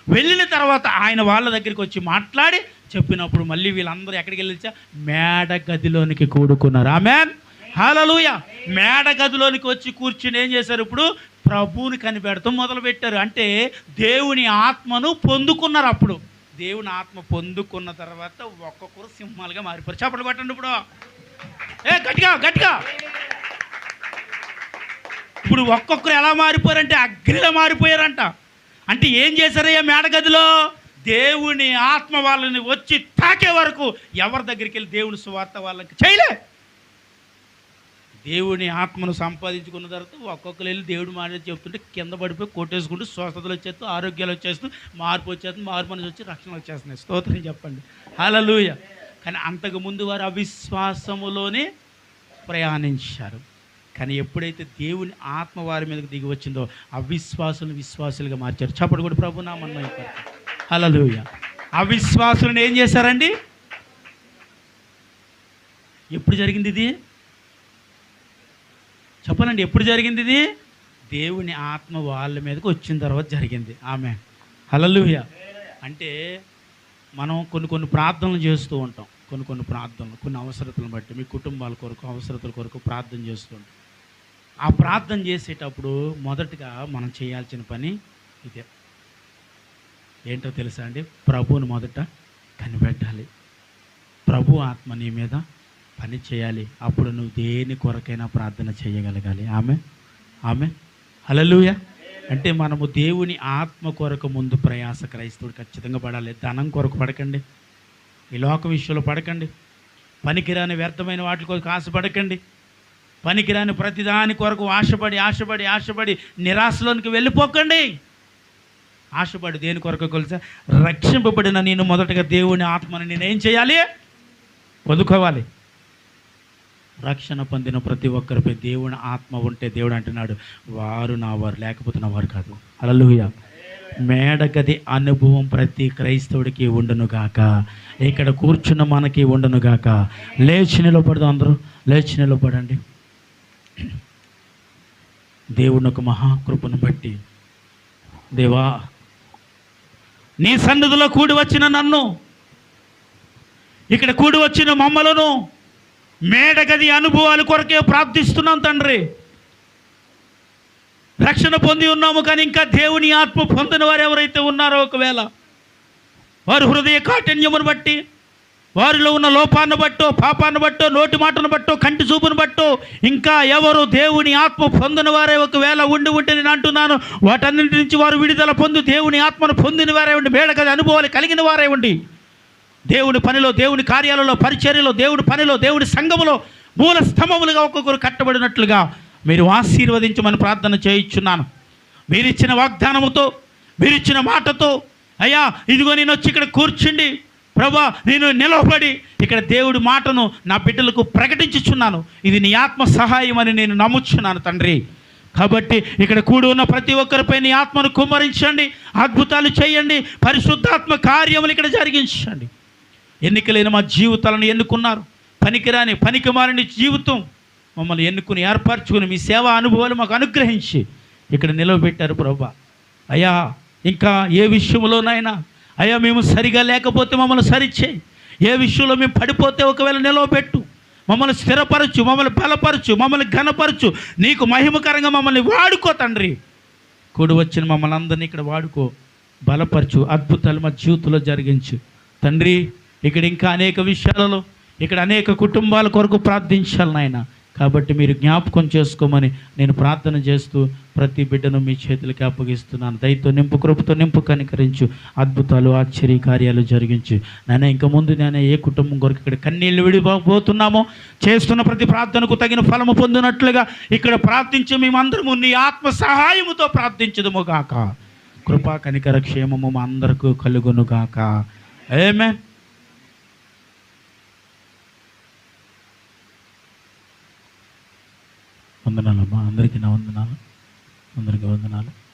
వెళ్ళిన తర్వాత ఆయన వాళ్ళ దగ్గరికి వచ్చి మాట్లాడి చెప్పినప్పుడు మళ్ళీ వీళ్ళందరూ ఎక్కడికి వెళ్ళొచ్చా? మేడ గదిలోనికి కూడుకున్నారు. ఆమేన్, హల్లెలూయా. మేడ గదిలోనికి వచ్చి కూర్చుని ఏం చేశారు? ఇప్పుడు ప్రభువుని కనిపెడతాం మొదలుపెట్టారు. అంటే దేవుని ఆత్మను పొందుకున్నారు. అప్పుడు దేవుని ఆత్మ పొందుకున్న తర్వాత ఒక్కొక్కరు సింహాలుగా మారిపోయారు. చప్పట్లు కొట్టండి ఇప్పుడు, గట్టిగా గట్టిగా. ఇప్పుడు ఒక్కొక్కరు ఎలా మారిపోయారంటే అగ్నిలో మారిపోయారంట. అంటే ఏం చేశారయ్యా మేడగదిలో? దేవుని ఆత్మ వాళ్ళని వచ్చి తాకే వరకు ఎవరి దగ్గరికి వెళ్ళి దేవుని సువార్త వాళ్ళకి చేయలే. దేవుని ఆత్మను సంపాదించుకున్న తర్వాత ఒక్కొక్కరు వెళ్ళి దేవుడు మాట చెప్తుంటే కింద పడిపోయి కొట్టేసుకుంటూ స్వస్థతలు వచ్చేస్తూ, ఆరోగ్యాలు వచ్చేస్తూ, మార్పు వచ్చేస్తుంది, మార్పు అనేది వచ్చి రక్షణ వచ్చేస్తున్నాయి. స్తోత్రం చెప్పండి, హల్లెలూయా. కానీ అంతకుముందు వారు అవిశ్వాసములోనే ప్రయాణించారు. కానీ ఎప్పుడైతే దేవుని ఆత్మ వారి మీదకి దిగి వచ్చిందో అవిశ్వాసులను విశ్వాసులుగా మార్చారు. చప్పటి కూడా ప్రభు నామన్న, హల్లెలూయా. అవిశ్వాసులను ఏం చేశారండి? ఎప్పుడు జరిగింది ఇది చెప్పనండి? ఎప్పుడు జరిగింది ఇది? దేవుని ఆత్మ వాళ్ళ మీదకి వచ్చిన తర్వాత జరిగింది. ఆమె హల్లెలూయా. అంటే మనం కొన్ని ప్రార్థనలు చేస్తూ ఉంటాం. కొన్ని ప్రార్థనలు, కొన్ని అవసరతలను బట్టి మీ కుటుంబాల కొరకు, అవసరతల కొరకు ప్రార్థన చేస్తూ ఉంటాం. ఆ ప్రార్థన చేసేటప్పుడు మొదటగా మనం చేయాల్సిన పని ఇదే. ఏంటో తెలుసా అండి? ప్రభువుని మొదట కనిపెట్టాలి. ప్రభు ఆత్మ నీ మీద పని చేయాలి. అప్పుడు నువ్వు దేని కొరకైనా ప్రార్థన చేయగలగాలి. ఆమె హల్లెలూయా. అంటే మనము దేవుని ఆత్మ కొరకు ముందు ప్రయాస క్రైస్తవుడు ఖచ్చితంగా పడాలి. ధనం కొరకు పడకండి, ఈ లోక విషయంలో పడకండి, పనికిరాని వ్యర్థమైన వాటి కొరకు ఆశపడకండి, పనికిరాని ప్రతిదాని కొరకు ఆశపడి నిరాశలోనికి వెళ్ళిపోకండి. ఆశపడి దేని కొరకు కొలిసా? రక్షింపబడిన నేను మొదటగా దేవుని ఆత్మని నేనేం చేయాలి? పొందుకోవాలి. రక్షణ పొందిన ప్రతి ఒక్కరిపై దేవుని ఆత్మ ఉంటే దేవుడు అంటున్నాడు, వారు నా వారు, లేకపోతే నా వారు కాదు. హల్లెలూయా. మేడగది అనుభవం ప్రతి క్రైస్తవుడికి ఉండునుగాక. ఇక్కడ కూర్చున్న మనకి ఉండునుగాక. లేచి నిలబడదాం, అందరూ లేచి నిలబడండి. దేవుని ఒక మహాకృపను బట్టి, దేవా నీ సన్నిధిలో కూడి వచ్చిన నన్ను, ఇక్కడ కూడి వచ్చిన మమ్మలను మేడగది అనుభవాల కొరకే ప్రార్థిస్తున్నాం తండ్రి. రక్షణ పొంది ఉన్నాము, కానీ ఇంకా దేవుని ఆత్మ పొందిన వారు ఎవరైతే ఉన్నారో, ఒకవేళ వారి హృదయ కాఠిన్యమును బట్టి, వారిలో ఉన్న లోపాన్ని బట్టో, పాపాన్ని బట్టో, నోటి మాటను బట్టో, కంటి చూపును బట్టో, ఇంకా ఎవరు దేవుని ఆత్మ పొందిన వారే ఒకవేళ ఉంటే నేను అంటున్నాను, వాటన్నింటి నుంచి వారు విడుదల పొంది దేవుని ఆత్మను పొందిన వారే ఉండి, మేడగది అనుభవాలు కలిగిన వారే ఉండి, దేవుని పనిలో, దేవుని కార్యాలలో, పరిచర్యలో, దేవుని పనిలో, దేవుని సంఘములో మూల స్తంభములుగా ఒక్కొక్కరు కట్టబడినట్లుగా మీరు ఆశీర్వదించమని ప్రార్థన చేయించున్నాను. మీరిచ్చిన వాగ్దానముతో, మీరిచ్చిన మాటతో, అయ్యా ఇదిగో నేను వచ్చి ఇక్కడ కూర్చుండి ప్రభా నేను నిలబడి ఇక్కడ దేవుడి మాటను నా బిడ్డలకు ప్రకటించుచున్నాను. ఇది నీ ఆత్మ సహాయం అని నేను నమ్ముచున్నాను తండ్రి. కాబట్టి ఇక్కడ కూడి ఉన్న ప్రతి ఒక్కరిపై నీ ఆత్మను కుమ్మరించండి, అద్భుతాలు చేయండి, పరిశుద్ధాత్మ కార్యములు ఇక్కడ జరిగించండి. ఎన్నికలైన మా జీవితాలను ఎన్నుకున్నారు, పనికిమాలిన జీవితం మమ్మల్ని ఎన్నుకుని ఏర్పరచుకుని మీ సేవా అనుభవాలు మాకు అనుగ్రహించి ఇక్కడ నిలవబెట్టారు ప్రభా. అయ్యా ఇంకా ఏ విషయంలోనైనా అయ్యా మేము సరిగా లేకపోతే మమ్మల్ని సరిచేయి, ఏ విషయంలో మేము పడిపోతే ఒకవేళ నిలవబెట్టు, మమ్మల్ని స్థిరపరచు, మమ్మల్ని బలపరచు, మమ్మల్ని ఘనపరచు, నీకు మహిమకరంగా మమ్మల్ని వాడుకో తండ్రి. కూడి వచ్చిన మమ్మల్ని అందరినీ ఇక్కడ వాడుకో, బలపరచు, అద్భుతాలు మా జీవితంలో జరిగించు తండ్రి. ఇక్కడ ఇంకా అనేక విషయాలలో ఇక్కడ అనేక కుటుంబాల కొరకు ప్రార్థించాలి నాయన. కాబట్టి మీరు జ్ఞాపకం చేసుకోమని నేను ప్రార్థన చేస్తూ ప్రతి బిడ్డను మీ చేతులకి అప్పగిస్తున్నాను. దయతో నింపు, కృపతో నింపు, కనికరించు, అద్భుతాలు ఆశ్చర్య కార్యాలు జరిగించు నాయన. ఇంకా ముందు నేను ఏ కుటుంబం కొరకు ఇక్కడ కన్నీళ్ళు విడిపోతున్నామో, చేస్తున్న ప్రతి ప్రార్థనకు తగిన ఫలము పొందినట్లుగా ఇక్కడ ప్రార్థించి మేమందరము నీ ఆత్మ సహాయముతో ప్రార్థించదుము గాక. కృపా కనికర క్షేమము మా అందరికీ కలుగును గాక. ఆమేన్. వందనాలమ్మా, అందరికీ నా వందనాలు, అందరికీ వందనాలు.